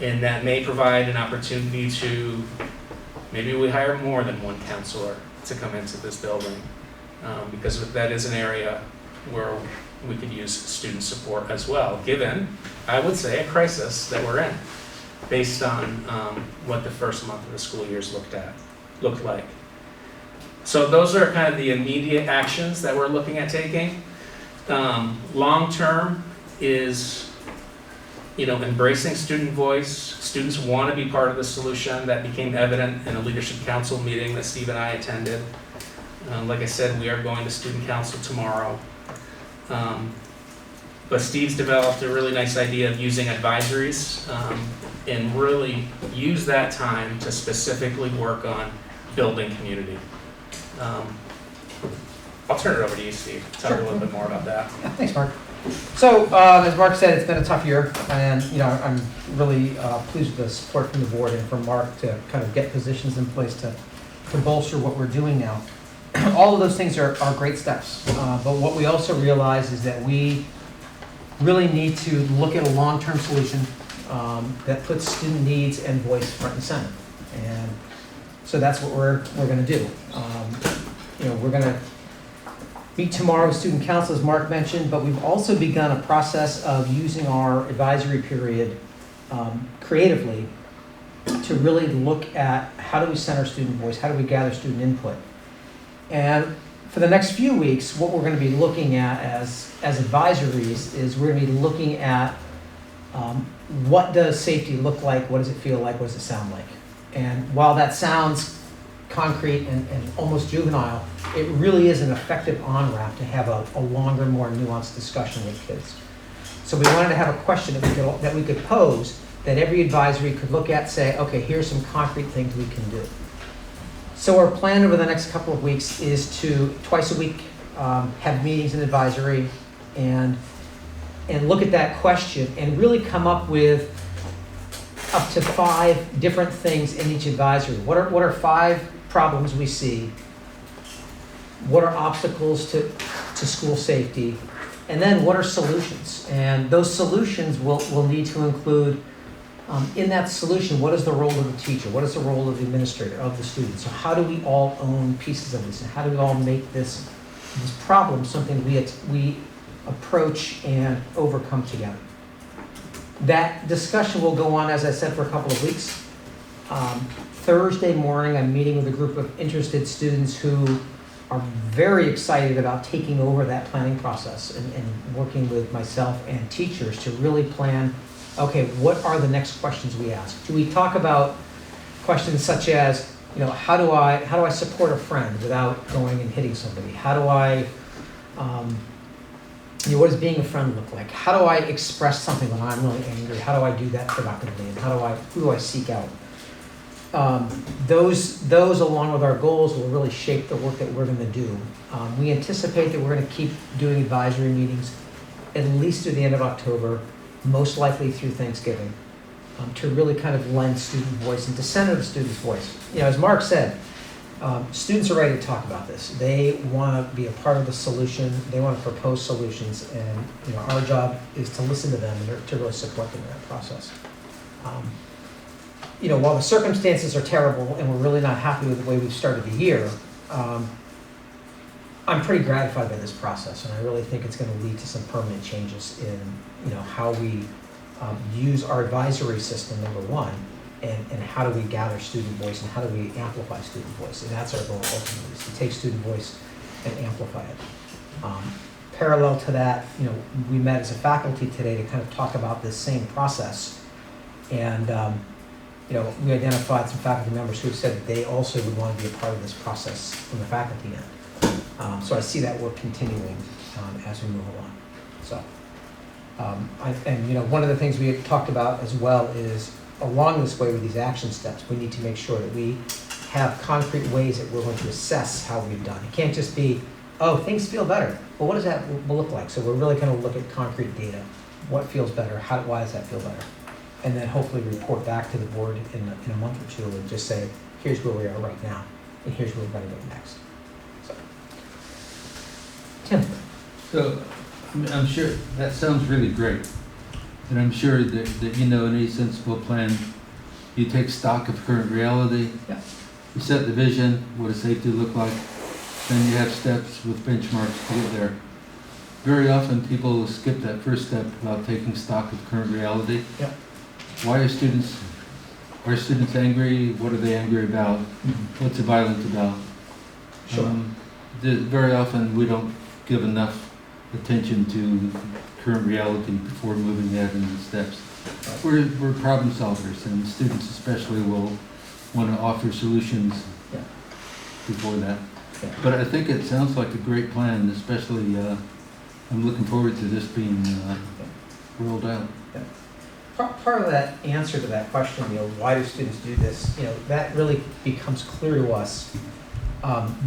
And that may provide an opportunity to, maybe we hire more than one counselor to come into this building. Because that is an area where we could use student support as well, given, I would say, a crisis that we're in, based on what the first month of the school year's looked like. So those are kind of the immediate actions that we're looking at taking. Long term is, embracing student voice. Students want to be part of the solution. That became evident in a leadership council meeting that Steve and I attended. Like I said, we are going to student council tomorrow. But Steve's developed a really nice idea of using advisories and really use that time to specifically work on building community. I'll turn it over to you, Steve. Talk a little bit more about that. Yeah, thanks, Mark. So, as Mark said, it's been a tough year, and I'm really pleased with the support from the board and from Mark to kind of get positions in place to bolster what we're doing now. All of those things are great steps, but what we also realize is that we really need to look at a long-term solution that puts student needs and voice front and center, and so that's what we're going to do. We're going to meet tomorrow with student council, as Mark mentioned, but we've also begun a process of using our advisory period creatively to really look at how do we center student voice, how do we gather student input. And for the next few weeks, what we're going to be looking at as advisories is we're going to be looking at what does safety look like, what does it feel like, what does it sound like. And while that sounds concrete and almost juvenile, it really is an effective on-ramp to have a longer, more nuanced discussion with kids. So we wanted to have a question that we could pose that every advisory could look at, say, okay, here's some concrete things we can do. So our plan over the next couple of weeks is to, twice a week, have meetings in advisory and look at that question and really come up with up to 5 different things in each advisory. What are 5 problems we see? What are obstacles to school safety? And then what are solutions? And those solutions will need to include, in that solution, what is the role of the teacher? What is the role of the administrator, of the student? So how do we all own pieces of this? And how do we all make this problem something we approach and overcome together? That discussion will go on, as I said, for a couple of weeks. Thursday morning, I'm meeting with a group of interested students who are very excited about taking over that planning process and working with myself and teachers to really plan, okay, what are the next questions we ask? Do we talk about questions such as, how do I support a friend without going and hitting somebody? How do I, what does being a friend look like? How do I express something when I'm really angry? How do I do that productively? And who do I seek out? Those along with our goals will really shape the work that we're going to do. We anticipate that we're going to keep doing advisory meetings at least through the end of October, most likely through Thanksgiving, to really kind of lend student voice and to center the student's voice. As Mark said, students are ready to talk about this. They want to be a part of the solution. They want to propose solutions, and our job is to listen to them and to really support them in that process. While the circumstances are terrible and we're really not happy with the way we've started the year, I'm pretty gratified by this process, and I really think it's going to lead to some permanent changes in how we use our advisory system, number one, and how do we gather student voice and how do we amplify student voice. And that's our goal ultimately, is to take student voice and amplify it. Parallel to that, we met as a faculty today to kind of talk about this same process, and we identified some faculty members who said that they also would want to be a part of this process from the faculty end. So I see that work continuing as we move along. So And you know, one of the things we had talked about as well is along this way with these action steps, we need to make sure that we have concrete ways that we're going to assess how we've done. It can't just be, oh, things feel better. Well, what does that look like? So we're really going to look at concrete data. What feels better? Why does that feel better? And then hopefully report back to the board in a month or two and just say, here's where we are right now, and here's where we're going to go next. So, Tim. So, I'm sure, that sounds really great. And I'm sure that you know, in any sensible plan, you take stock of current reality. Yeah. You set the vision, what does safety look like? Then you have steps with benchmarks to get there. Very often people skip that first step about taking stock of current reality. Yeah. Why are students angry? What are they angry about? Mm-hmm. What's it violent about? Sure. Very often we don't give enough attention to current reality before moving that into steps. We're problem solvers, and students especially will want to offer solutions before that. Yeah. But I think it sounds like a great plan, especially I'm looking forward to this being rolled out. Part of that answer to that question, you know, why do students do this? You know, that really becomes clear to us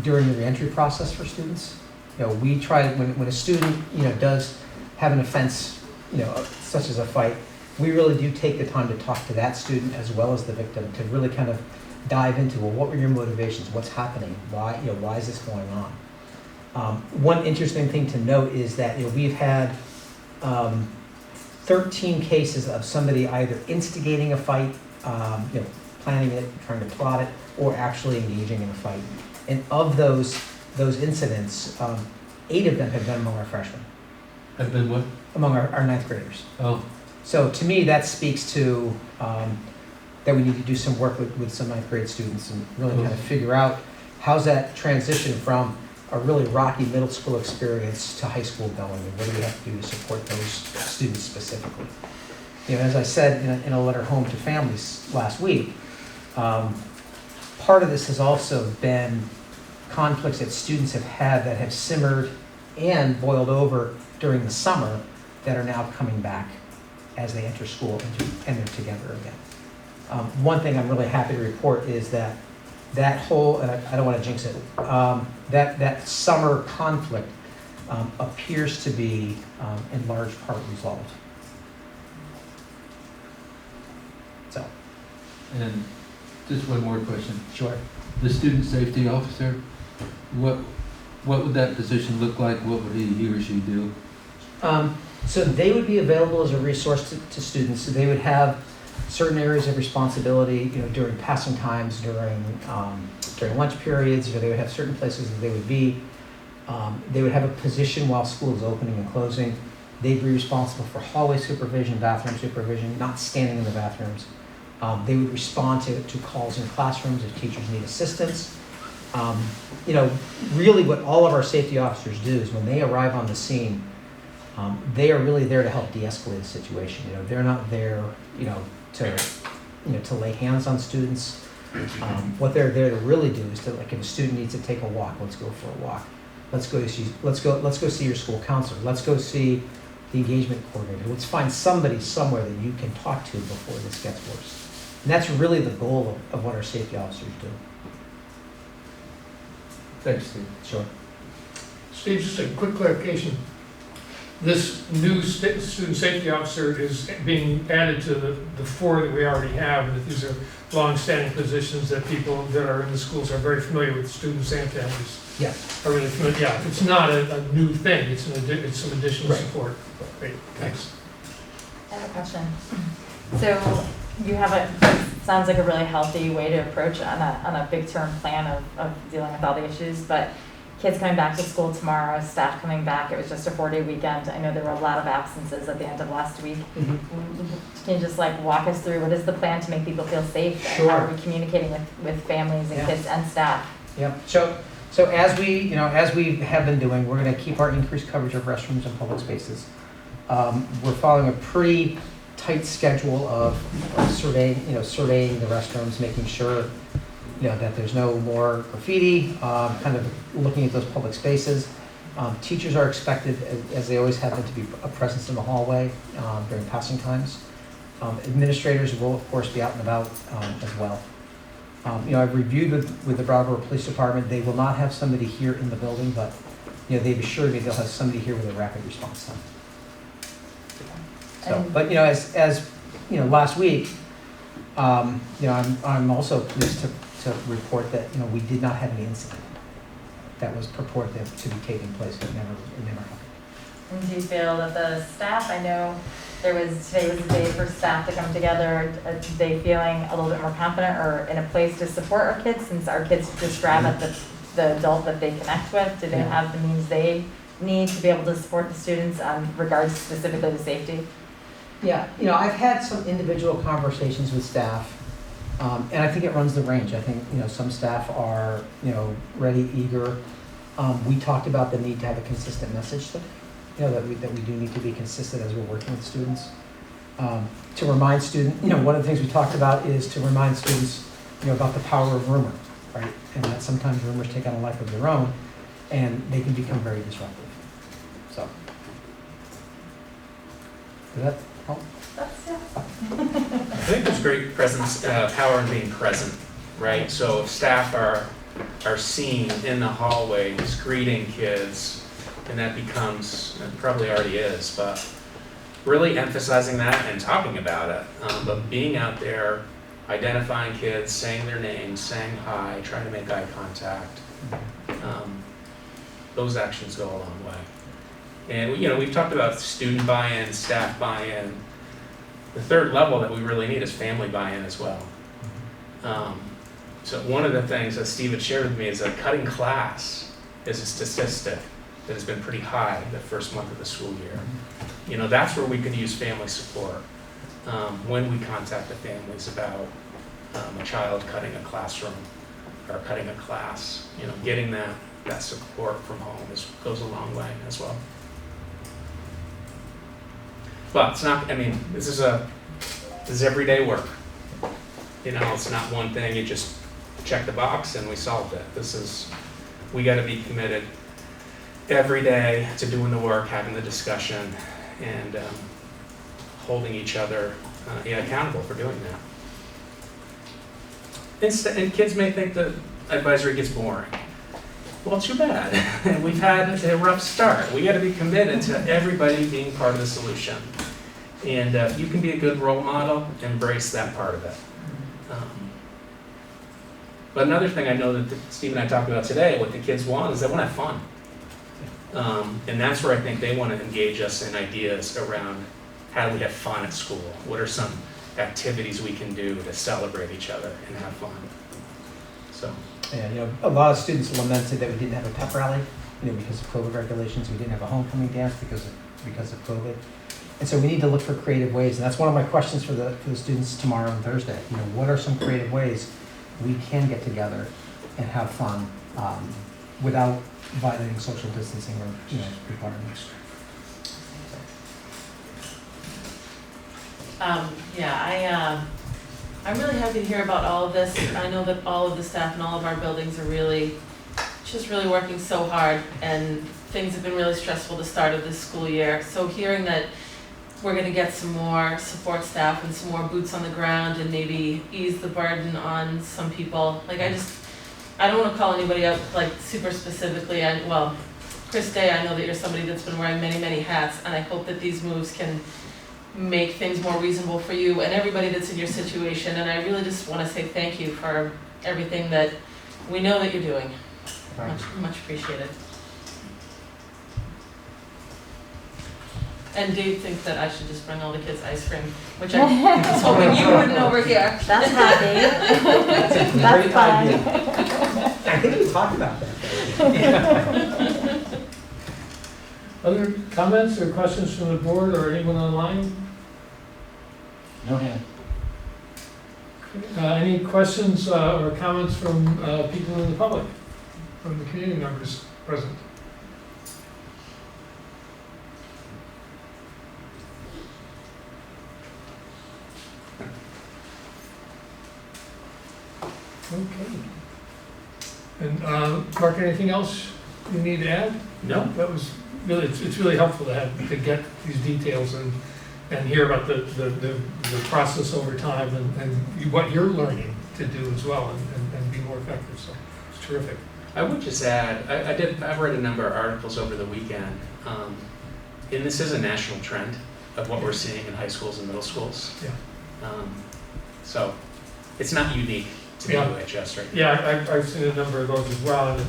during the reentry process for students. You know, we try, when a student, you know, does have an offense, you know, such as a fight, we really do take the time to talk to that student as well as the victim to really kind of dive into, well, what were your motivations? What's happening? Why, you know, why is this going on? One interesting thing to note is that, you know, we've had 13 cases of somebody either instigating a fight, you know, planning it, trying to plot it, or actually engaging in a fight. And of those incidents, 8 of them have been among our freshmen. Have been what? Among our ninth graders. Oh. So to me, that speaks to that we need to do some work with some ninth grade students and really kind of figure out how's that transition from a really rocky middle school experience to high school going, and what do we have to do to support those students specifically. You know, as I said in a letter home to families last week, part of this has also been conflicts that students have had that have simmered and boiled over during the summer that are now coming back as they enter school and they're together again. One thing I'm really happy to report is that whole, and I don't want to jinx it, that summer conflict appears to be in large part resolved. So. And just one more question. Sure. The student safety officer, what would that position look like? What would he or she do? So they would be available as a resource to students. So they would have certain areas of responsibility, you know, during passing times, during lunch periods, or they would have certain places that they would be. They would have a position while school is opening and closing. They'd be responsible for hallway supervision, bathroom supervision, not standing in the bathrooms. They would respond to calls in classrooms if teachers need assistance. You know, really what all of our safety officers do is when they arrive on the scene, they are really there to help de-escalate the situation. You know, they're not there, you know, to lay hands on students. What they're there to really do is to, like, if a student needs to take a walk, let's go for a walk. Let's go see your school counselor. Let's go see the engagement coordinator. Let's find somebody somewhere that you can talk to before this gets worse. And that's really the goal of what our safety officers do. Thanks, Steve. Sure. Steve, just a quick clarification. This new student safety officer is being added to the 4 that we already have, and that these are long-standing positions that people that are in the schools are very familiar with, students and families. Yeah. Are really familiar. Yeah, it's not a new thing, it's some additional support. Great, thanks. I have a question. So you have sounds like a really healthy way to approach on a big term plan of dealing with all the issues, but kids coming back to school tomorrow, staff coming back, it was just a 4-day weekend. I know there were a lot of absences at the end of last week. Mm-hmm. Can you just like walk us through what is the plan to make people feel safe? Sure. And how are we communicating with families and kids and staff? Yep. So as we have been doing, we're going to keep our increased coverage of restrooms and public spaces. We're following a pretty tight schedule of surveying the restrooms, making sure, you know, that there's no more graffiti, kind of looking at those public spaces. Teachers are expected, as they always have been, to be a presence in the hallway during passing times. Administrators will, of course, be out and about as well. I've reviewed with the Brattleboro Police Department. They will not have somebody here in the building, but they've assured me they'll have somebody here with a rapid response time. So, but as last week, I'm also pleased to report that we did not have any incident that was purported to be taking place. It never happened. And do you feel that the staff, I know today was a day for staff to come together, are they feeling a little bit more confident or in a place to support our kids, since our kids just grab at the adult that they connect with? Do they have the means they need to be able to support the students regards specifically to safety? Yeah, I've had some individual conversations with staff, and I think it runs the range. I think, some staff are, ready, eager. We talked about the need to have a consistent message today, that we do need to be consistent as we're working with students. To remind students, one of the things we talked about is to remind students, about the power of rumor, right? And that sometimes rumors take on a life of their own, and they can become very disruptive. So, does that help? I think there's great power in being present, right? So if staff are seen in the hallways greeting kids, and that becomes, it probably already is, but really emphasizing that and talking about it. But being out there, identifying kids, saying their names, saying hi, trying to make eye contact, those actions go a long way. And we've talked about student buy-in, staff buy-in. The third level that we really need is family buy-in as well. So one of the things that Steve had shared with me is that cutting class is a statistic that has been pretty high the first month of the school year. That's where we can use family support. When we contact the families about a child cutting a classroom or cutting a class, getting that support from home goes a long way as well. But it's not, this is everyday work. It's not one thing, you just check the box and we solved it. We gotta be committed every day to doing the work, having the discussion, and holding each other accountable for doing that. And kids may think that advisory gets boring. Well, too bad. We've had a rough start. We gotta be committed to everybody being part of the solution. And if you can be a good role model, embrace that part of it. But another thing I know that Steve and I talked about today, what the kids want is they want to have fun. And that's where I think they want to engage us in ideas around how do we have fun at school? What are some activities we can do to celebrate each other and have fun? So. Yeah, a lot of students lamented that we didn't have a pep rally, because of COVID regulations. We didn't have a homecoming dance because of COVID. And so we need to look for creative ways. And that's one of my questions for the students tomorrow and Thursday. What are some creative ways we can get together and have fun without violating social distancing or requirements? I'm really happy to hear about all of this. I know that all of the staff in all of our buildings are really working so hard, and things have been really stressful the start of this school year. So hearing that we're going to get some more support staff and some more boots on the ground and maybe ease the burden on some people. I don't want to call anybody out super specifically. Chris Day, I know that you're somebody that's been wearing many, many hats, and I hope that these moves can make things more reasonable for you and everybody that's in your situation. And I really just want to say thank you for everything that we know that you're doing. Much appreciated. And Dave thinks that I should just bring all the kids ice cream, which I was hoping you wouldn't overhear. That's happy. That's fun. I think we talked about that. Other comments or questions from the board or anyone online? No hand. Any questions or comments from people in the public, from the community members present? Okay. And Mark, anything else you need to add? No. That was really, it's really helpful to get these details and hear about the process over time and what you're learning to do as well and be more effective, so it's terrific. I would just add, I've read a number of articles over the weekend, and this is a national trend of what we're seeing in high schools and middle schools. Yeah. So it's not unique to BUHS right now. Yeah, I've seen a number of those as well, and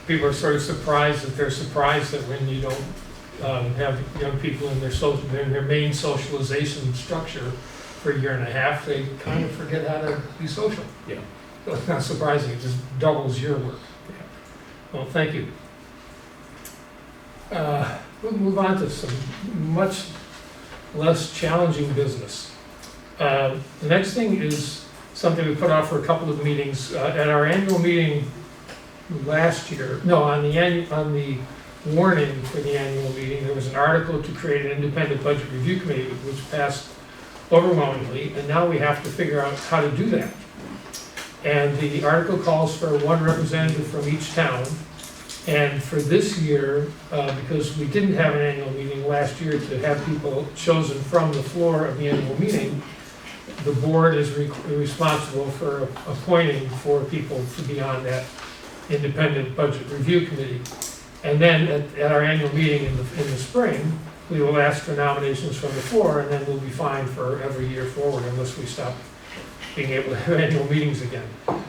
people are sort of surprised that when you don't have young people in their main socialization structure for a year and a half, they kind of forget how to be social. Yeah. So it's not surprising, it just doubles your work. Well, thank you. We'll move on to some much less challenging business. The next thing is something we put off for a couple of meetings. At our annual meeting last year, on the warning for the annual meeting, there was an article to create an independent budget review committee, which passed overwhelmingly, and now we have to figure out how to do that. And the article calls for one representative from each town. And for this year, because we didn't have an annual meeting last year to have people chosen from the floor of the annual meeting, the board is responsible for appointing 4 people to be on that independent budget review committee. And then at our annual meeting in the spring, we will ask for nominations from the floor, and then we'll be fine for every year forward unless we stop being able to have annual meetings again.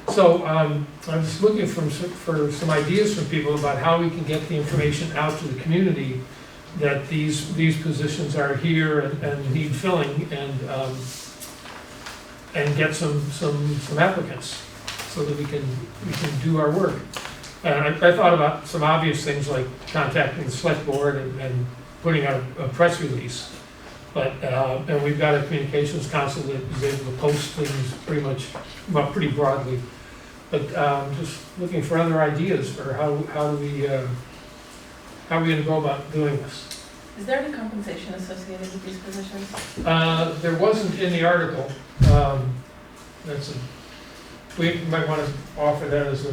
So I'm just looking for some ideas from people about how we can get the information out to the community that these positions are here and need filling, and get some applicants so that we can do our work. And I thought about some obvious things like contacting the select board and putting out a press release. But, and we've got a communications council that is able to post things pretty broadly. But just looking for other ideas for how are we going to go about doing this. Is there any compensation associated with these positions? There wasn't in the article. We might want to offer that as a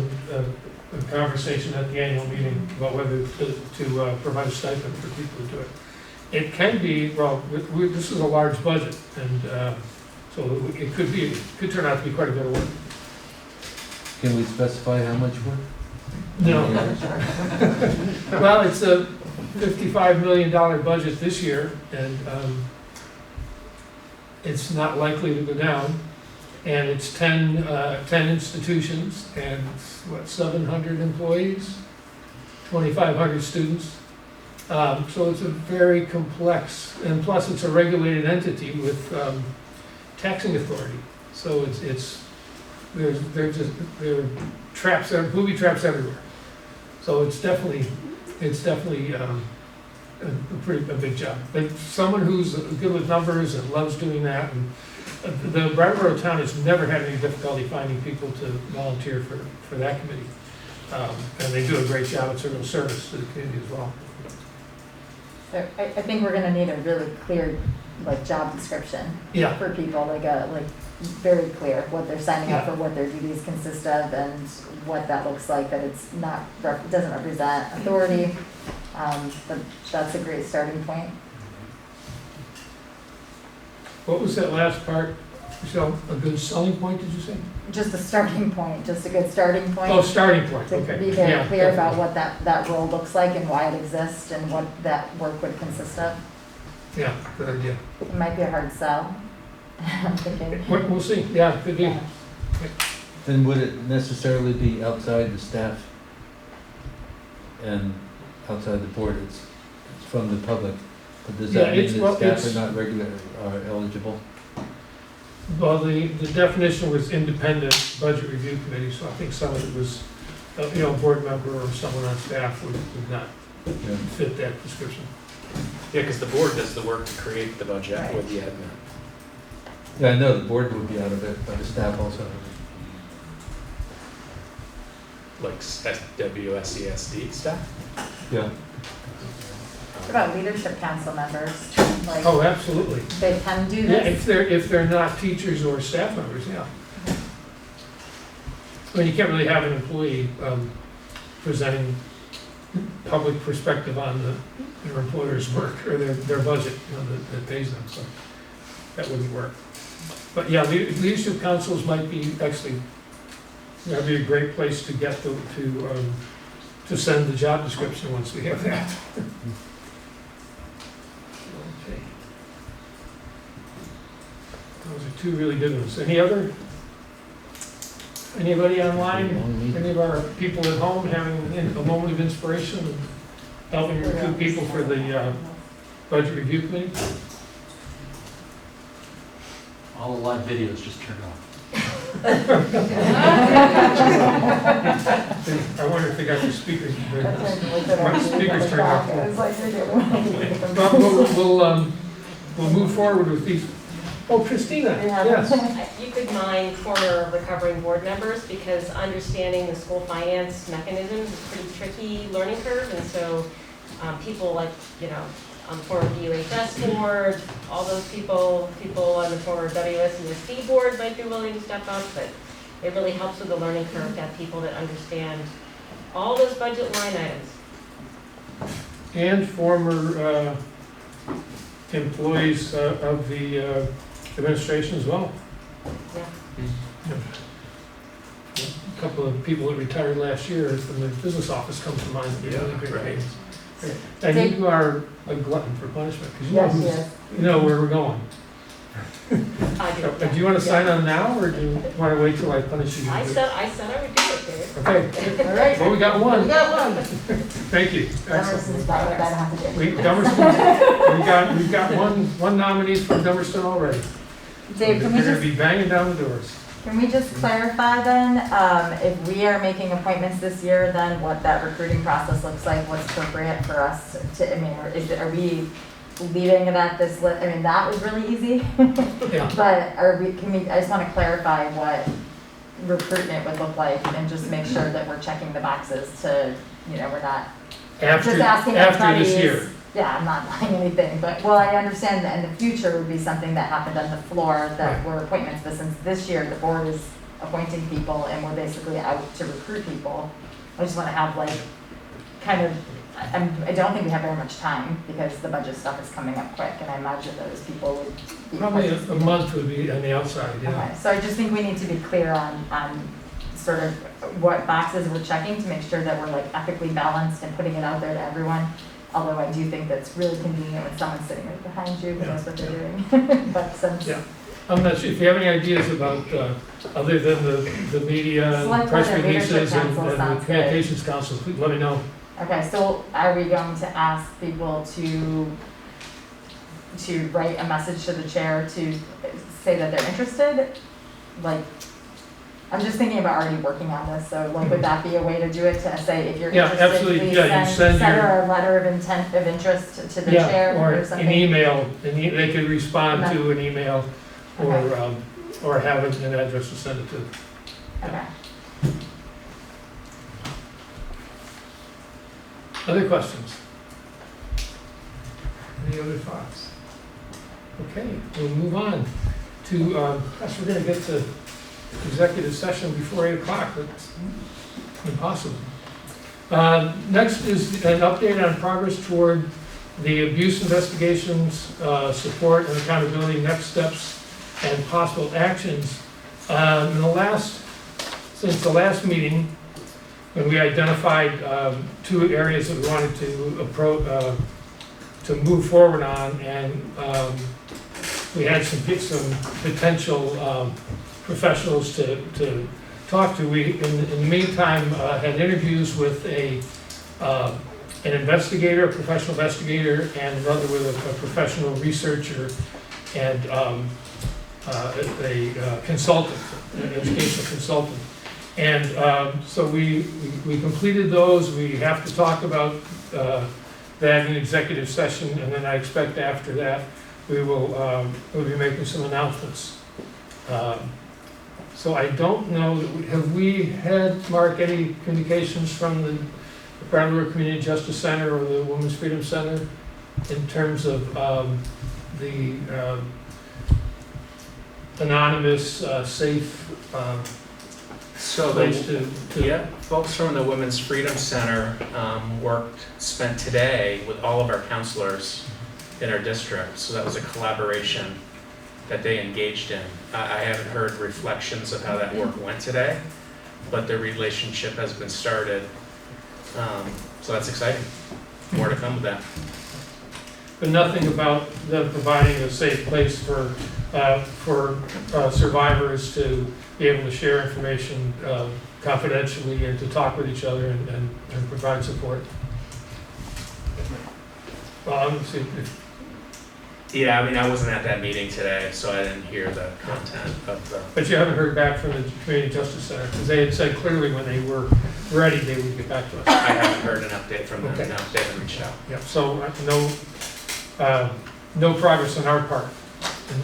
conversation at the annual meeting about whether to provide a stipend for people to do it. It can be, this is a large budget, and so it could turn out to be quite a bit of work. Can we specify how much work? No. Well, it's a $55 million budget this year, and it's not likely to go down. And it's 10 institutions and 700 employees, 2,500 students. So it's a very complex, and plus it's a regulated entity with taxing authority. So there are traps, booby traps everywhere. So it's definitely a big job. But someone who's good with numbers and loves doing that, and the Brattleboro town has never had any difficulty finding people to volunteer for that committee. And they do a great job. It's a real service to the community as well. So I think we're gonna need a really clear, job description for people, very clear what they're signing up for, what their duties consist of, and what that looks like, that it's not, doesn't represent authority. But that's a great starting point. What was that last part, Michelle? A good selling point, did you say? Just a starting point, just a good starting point. Oh, starting point, to okay. be very clear definitely. about what that role looks like and why it exists and what that work would consist of. Yeah, good idea. It might be a hard sell. I'm thinking. We'll see. Yeah, could be. Then would it necessarily be outside the staff and outside the board? It's from the public. But does that mean that staff are not eligible? Well, the definition was independent budget review committee, so I think some of it was, a board member or someone on staff would not fit that description. Yeah, because the board does the work to create the budget with the admin. Yeah, I know the board would be out of it, but the staff also. Like WSESD staff? Yeah. What about leadership council members? Oh, absolutely. They can do Yeah, this? if they're not teachers or staff members, yeah. I mean, you can't really have an employee presenting public perspective on their employer's work or their budget, that pays them, so that wouldn't work. But yeah, leadership councils might be actually, that'd be a great place to get to send the job description once we have that. Okay. Those are two really good ones. Anybody online? Any of our people at home having a moment of inspiration and helping recruit people for the budget review committee? All the live videos just turned off. I wonder if they got the speakers. The speakers turned off. But we'll move forward with these. Oh, Christina, yes. You could mine former recovering board members because understanding the school finance mechanisms is a pretty tricky learning curve, and so people like, former BUHS board, all those people on the former WSESD board might be willing to step up, but it really helps with the learning curve to have people that understand all those budget line items. And former employees of the administration as well. Yeah. A couple of people that retired last year from the business office come to mind. Really great names. And you are a glutton for punishment because you know where we're going. Do you want to sign on now, or do you want to wait till I punish you? I said I would do it, Dave. Okay. All right. Well, we got one. We got one. Thank you. Excellent. Dummerston. We've got one nominee from Dummerston already. Dave, can we They're going just, to be banging down the doors. can we just clarify then, if we are making appointments this year, then what that recruiting process looks like, what's appropriate for us to, are we leaving it at this list? That was really easy. Yeah. But I just want to clarify what recruitment would look like and just make sure that we're checking the boxes to, we're not just asking after this everybody's- year. Yeah, I'm not buying anything, but, well, I understand that in the future would be something that happened on the floor that were appointments, but since this year the board is appointing people and we're basically out to recruit people, I just want to have I don't think we have very much time because the budget stuff is coming up quick, and I imagine those people would be. Probably a month would be on the outside, yeah. Okay, so I just think we need to be clear on sort of what boxes we're checking to make sure that we're ethically balanced and putting it out there to everyone. Although I do think that's really convenient when someone's sitting right behind you who knows what they're doing. But since I'm not sure if you have any ideas about, other than the media, Select press Board and releases, Leadership and Council the sounds communications council, please let me know. Okay, so are we going to ask people to write a message to the chair to say that they're interested? I'm just thinking about already working on this, so would that be a way to do it, to say if you're interested, absolutely. please You send her a letter of intent of interest to the chair or something? An email, they could respond to an email or have an address to send it to. Okay. Other questions? Any other thoughts? Okay, we'll move on to, gosh, we're going to get to executive session before 8 o'clock. That's impossible. Next is an update on progress toward the abuse investigations, support and accountability, next steps, and possible actions. Since the last meeting, when we identified 2 areas that we wanted to approach, to move forward on, and we had some potential professionals to talk to. We, in the meantime, had interviews with an investigator, a professional investigator, and another with a professional researcher and a consultant, an educational consultant. And so we completed those. We have to talk about that in executive session, and then I expect after that we'll be making some announcements. So I don't know, have we had, Mark, any communications from the Brattleboro Community Justice Center or the Women's Freedom Center in terms of the anonymous, safe So place to yeah, folks from the Women's Freedom Center spent today with all of our counselors in our district. So that was a collaboration that they engaged in. I haven't heard reflections of how that work went today, but the relationship has been started. So that's exciting. More to come with that. But nothing about them providing a safe place for survivors to be able to share information confidentially and to talk with each other and provide support. Yeah, I mean, I wasn't at that meeting today, so I didn't hear the content of the... But you haven't heard back from the Community Justice Center, because they had said clearly when they were ready, they would get back to us. I haven't heard an update from them, Okay. no, they haven't reached out. Yeah, so no progress on our part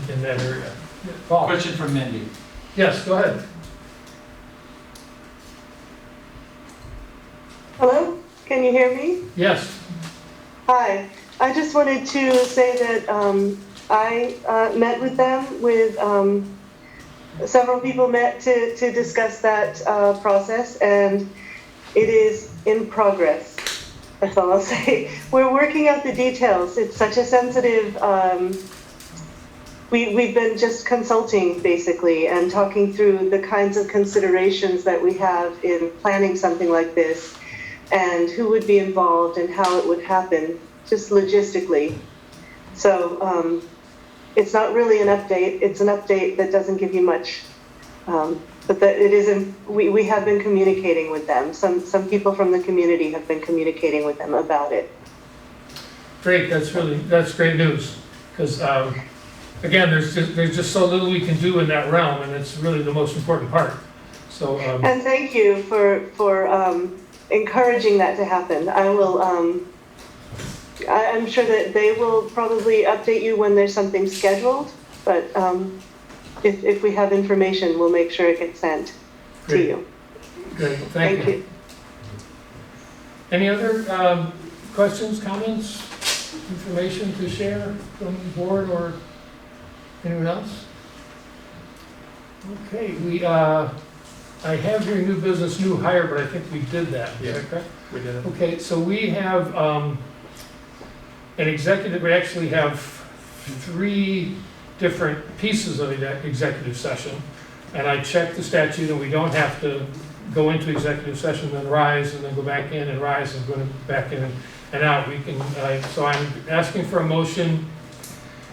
in that area. Paul? Question from Mindy. Yes, go ahead. Hello, can you hear me? Yes. Hi, I just wanted to say that I met with them, several people met to discuss that process, and it is in progress. That's all I'll say. We're working out the details. It's such a sensitive, we've been just consulting basically and talking through the kinds of considerations that we have in planning something like this and who would be involved and how it would happen, just logistically. So it's not really an update. It's an update that doesn't give you much, but that it isn't. We have been communicating with them. Some people from the community have been communicating with them about it. Great. That's great news. Because again, there's just so little we can do in that realm, and it's really the most important part. So. And thank you for encouraging that to happen. I will. I'm sure that they will probably update you when there's something scheduled, but if we have information, we'll make sure it gets sent to you. Great, thank you. Any other questions, comments, information to share from the board or anyone else? Okay, I have your new business, new hire, but I think we did that. Is that correct? We did it. Okay, so we have an executive, we actually have 3 different pieces of executive session. And I checked the statute and we don't have to go into executive session, then rise and then go back in and rise and go back in and out. We can, so I'm asking for a motion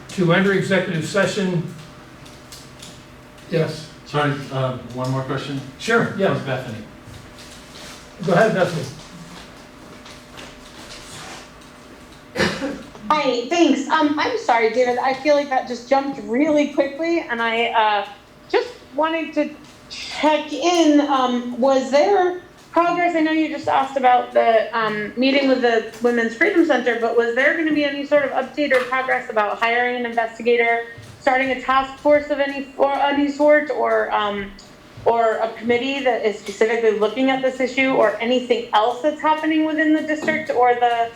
to enter executive session. Yes. Sorry, one more question? Sure, yeah. From Bethany. Go ahead, Bethany. Hi, thanks. I'm sorry, David. I feel like that just jumped really quickly, and I just wanted to check in. Was there progress? I know you just asked about the meeting with the Women's Freedom Center, but was there going to be any sort of update or progress about hiring an investigator, starting a task force of any sort, or a committee that is specifically looking at this issue, or anything else that's happening within the district or the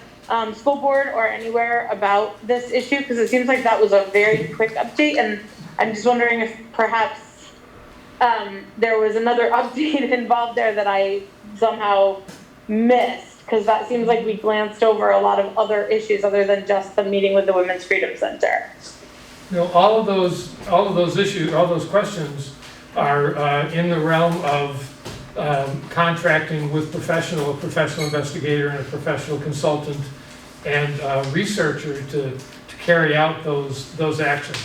school board or anywhere about this issue? Because it seems like that was a very quick update, and I'm just wondering if perhaps there was another update involved there that I somehow missed, because that seems like we glanced over a lot of other issues other than just the meeting with the Women's Freedom Center. You know, all of those issues, all those questions are in the realm of contracting with a professional investigator and a professional consultant and researcher to carry out those actions.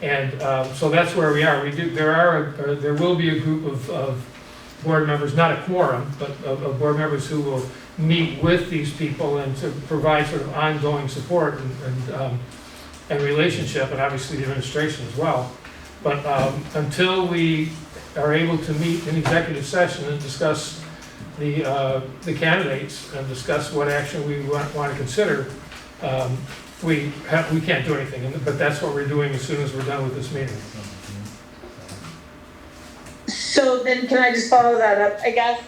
And so that's where we are. There will be a group of board members, not a quorum, but of board members who will meet with these people and to provide sort of ongoing support and relationship, and obviously the administration as well. But until we are able to meet in executive session and discuss the candidates and discuss what action we want to consider, we can't do anything. But that's what we're doing as soon as we're done with this meeting. So then can I just follow that up? I guess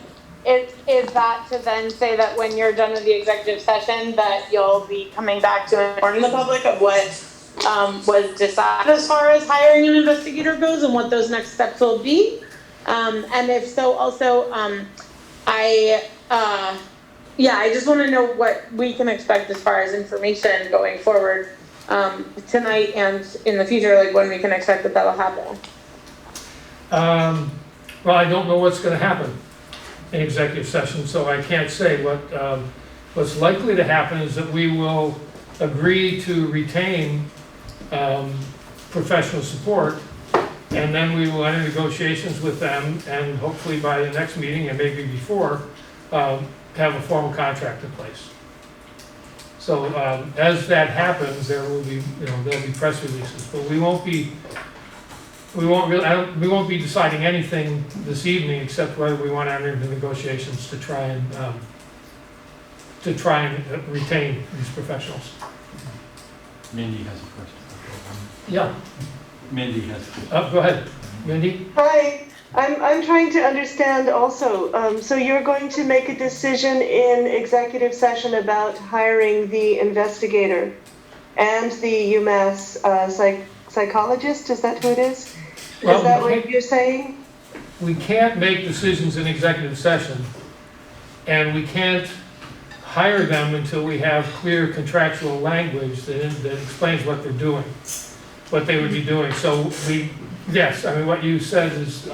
is that to then say that when you're done with the executive session that you'll be coming back to inform the public of what was decided as far as hiring an investigator goes and what those next steps will be? And if so, also, I just want to know what we can expect as far as information going forward tonight and in the future, like when we can expect that that'll happen. Well, I don't know what's going to happen in executive session, so I can't say. What's likely to happen is that we will agree to retain professional support, and then we will enter negotiations with them, and hopefully by the next meeting, and maybe before, have a formal contract in place. So as that happens, there will be, there'll be press releases, but we won't be deciding anything this evening except whether we want to enter into negotiations to try and retain these professionals. Mindy has a question. Yeah. Mindy has a question. Go ahead, Mindy. Hi, I'm trying to understand also, so you're going to make a decision in executive session about hiring the investigator and the UMass psychologist, is that who it is? Well, is that what you're saying? We can't make decisions in executive session, and we can't hire them until we have clear contractual language that explains what they're doing, what they would be doing. So yes, I mean, what you said is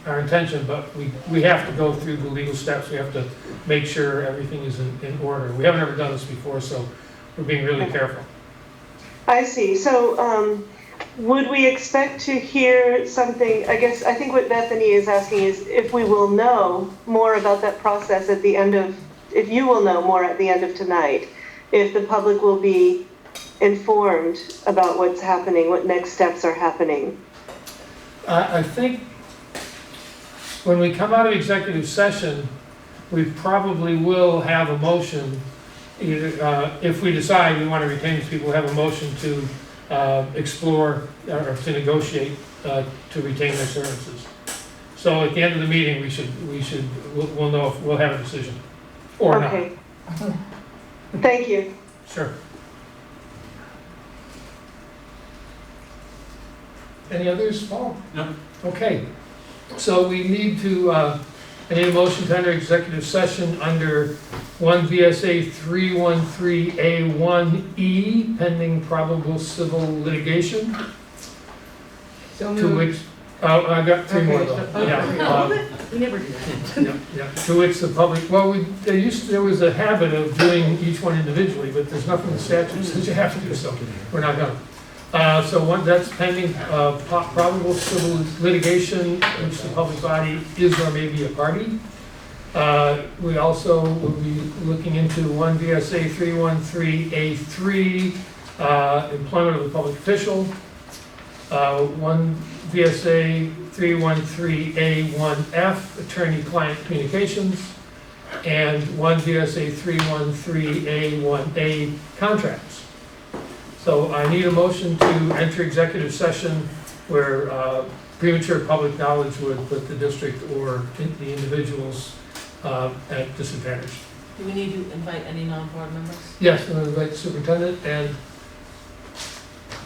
our intention, but we have to go through the legal steps. We have to make sure everything is in order. We haven't ever done this before, so we're being really careful. I see. So would we expect to hear something, I think what Bethany is asking is if we will know more about that process at the end of, if you will know more at the end of tonight, if the public will be informed about what's happening, what next steps are happening. I think when we come out of executive session, we probably will have a motion, either, if we decide we want to retain these people, we'll have a motion to explore or to negotiate to retain their services. So at the end of the meeting, we'll know if we'll have a decision or not. Okay. Thank you. Sure. Any others, Paul? No. Okay. So we need to, I need a motion to enter executive session under 1 VSA 313A1E, pending probable civil litigation. To which, I got three more though. We never do that. Yeah. To which the public, well, there was a habit of doing each one individually, but there's nothing in the statute that says you have to do so. We're not gonna. That's pending probable civil litigation in which the public body is or may be a party. We also will be looking into 1 VSA 313A3, employment of a public official, 1 VSA 313A1F, attorney-client communications, and 1 VSA 313A1A, contracts. So I need a motion to enter executive session where premature public knowledge would put the district or the individuals at disadvantage. Do we need to invite any non-board members? Yes, I'm going to invite the superintendent, and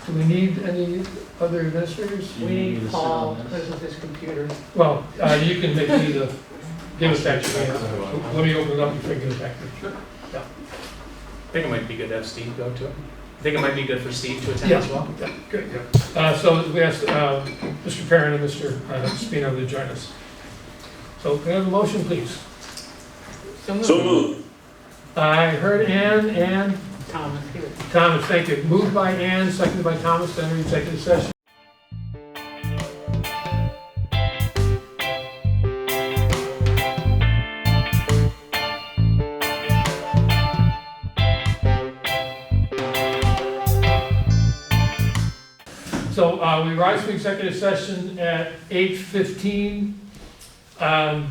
do we need any other administrators? We need Paul, because of his computer. Well, you can make me give us that. Let me open it up and figure it back. Sure. Yeah. I think it might be good to have Steve go to it. I think it might be good for Steve to attend as well. Yeah, good, yeah. So we asked Mr. Perrin and Mr. Spino to join us. So can I have a motion, please? So moved. I heard Ann and Thomas. Thomas, thank you. Moved by Ann, seconded by Thomas, to enter executive session. So we rise from executive session at 8:15. I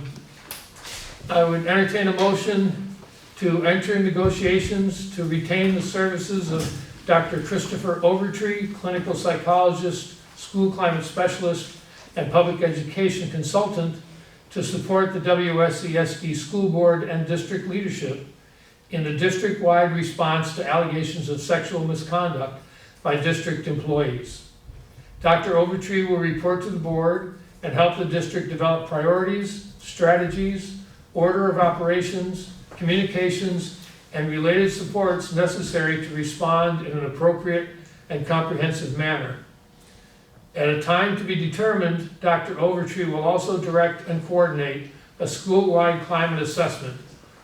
would entertain a motion to enter negotiations to retain the services of Dr. Christopher Overtree, clinical psychologist, school climate specialist, and public education consultant, to support the WSESD school board and district leadership in the district-wide response to allegations of sexual misconduct by district employees. Dr. Overtree will report to the board and help the district develop priorities, strategies, order of operations, communications, and related supports necessary to respond in an appropriate and comprehensive manner. At a time to be determined, Dr. Overtree will also direct and coordinate a school-wide climate assessment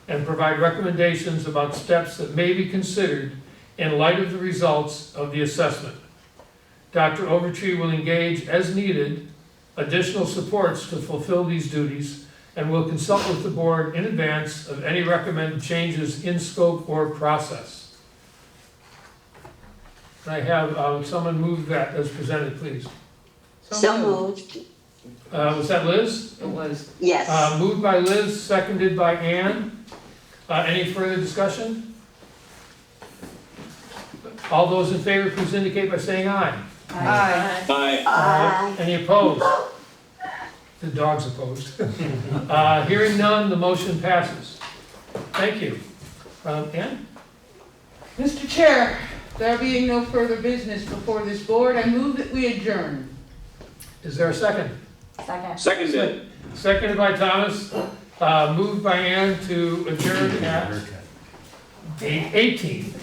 and provide recommendations about steps that may be considered in light of the results of the assessment. Dr. Overtree will engage as needed additional supports to fulfill these duties and will consult with the board in advance of any recommended changes in scope or process. Can I have someone move that as presented, please? So moved. Was that Liz? It was. Yes. Moved by Liz, seconded by Ann. Any further discussion? All those in favor, please indicate by saying aye. Aye. Aye. Any opposed? The dog's opposed. Hearing none, the motion passes. Thank you. Ann? Mr. Chair, there being no further business before this board, I move that we adjourn. Is there a second? Second. Seconded. Seconded by Thomas. Moved by Ann to adjourn at 8:18.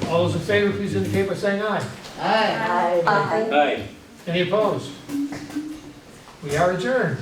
All those in favor, please indicate by saying aye. Aye. Aye. Aye. Any opposed? We are adjourned.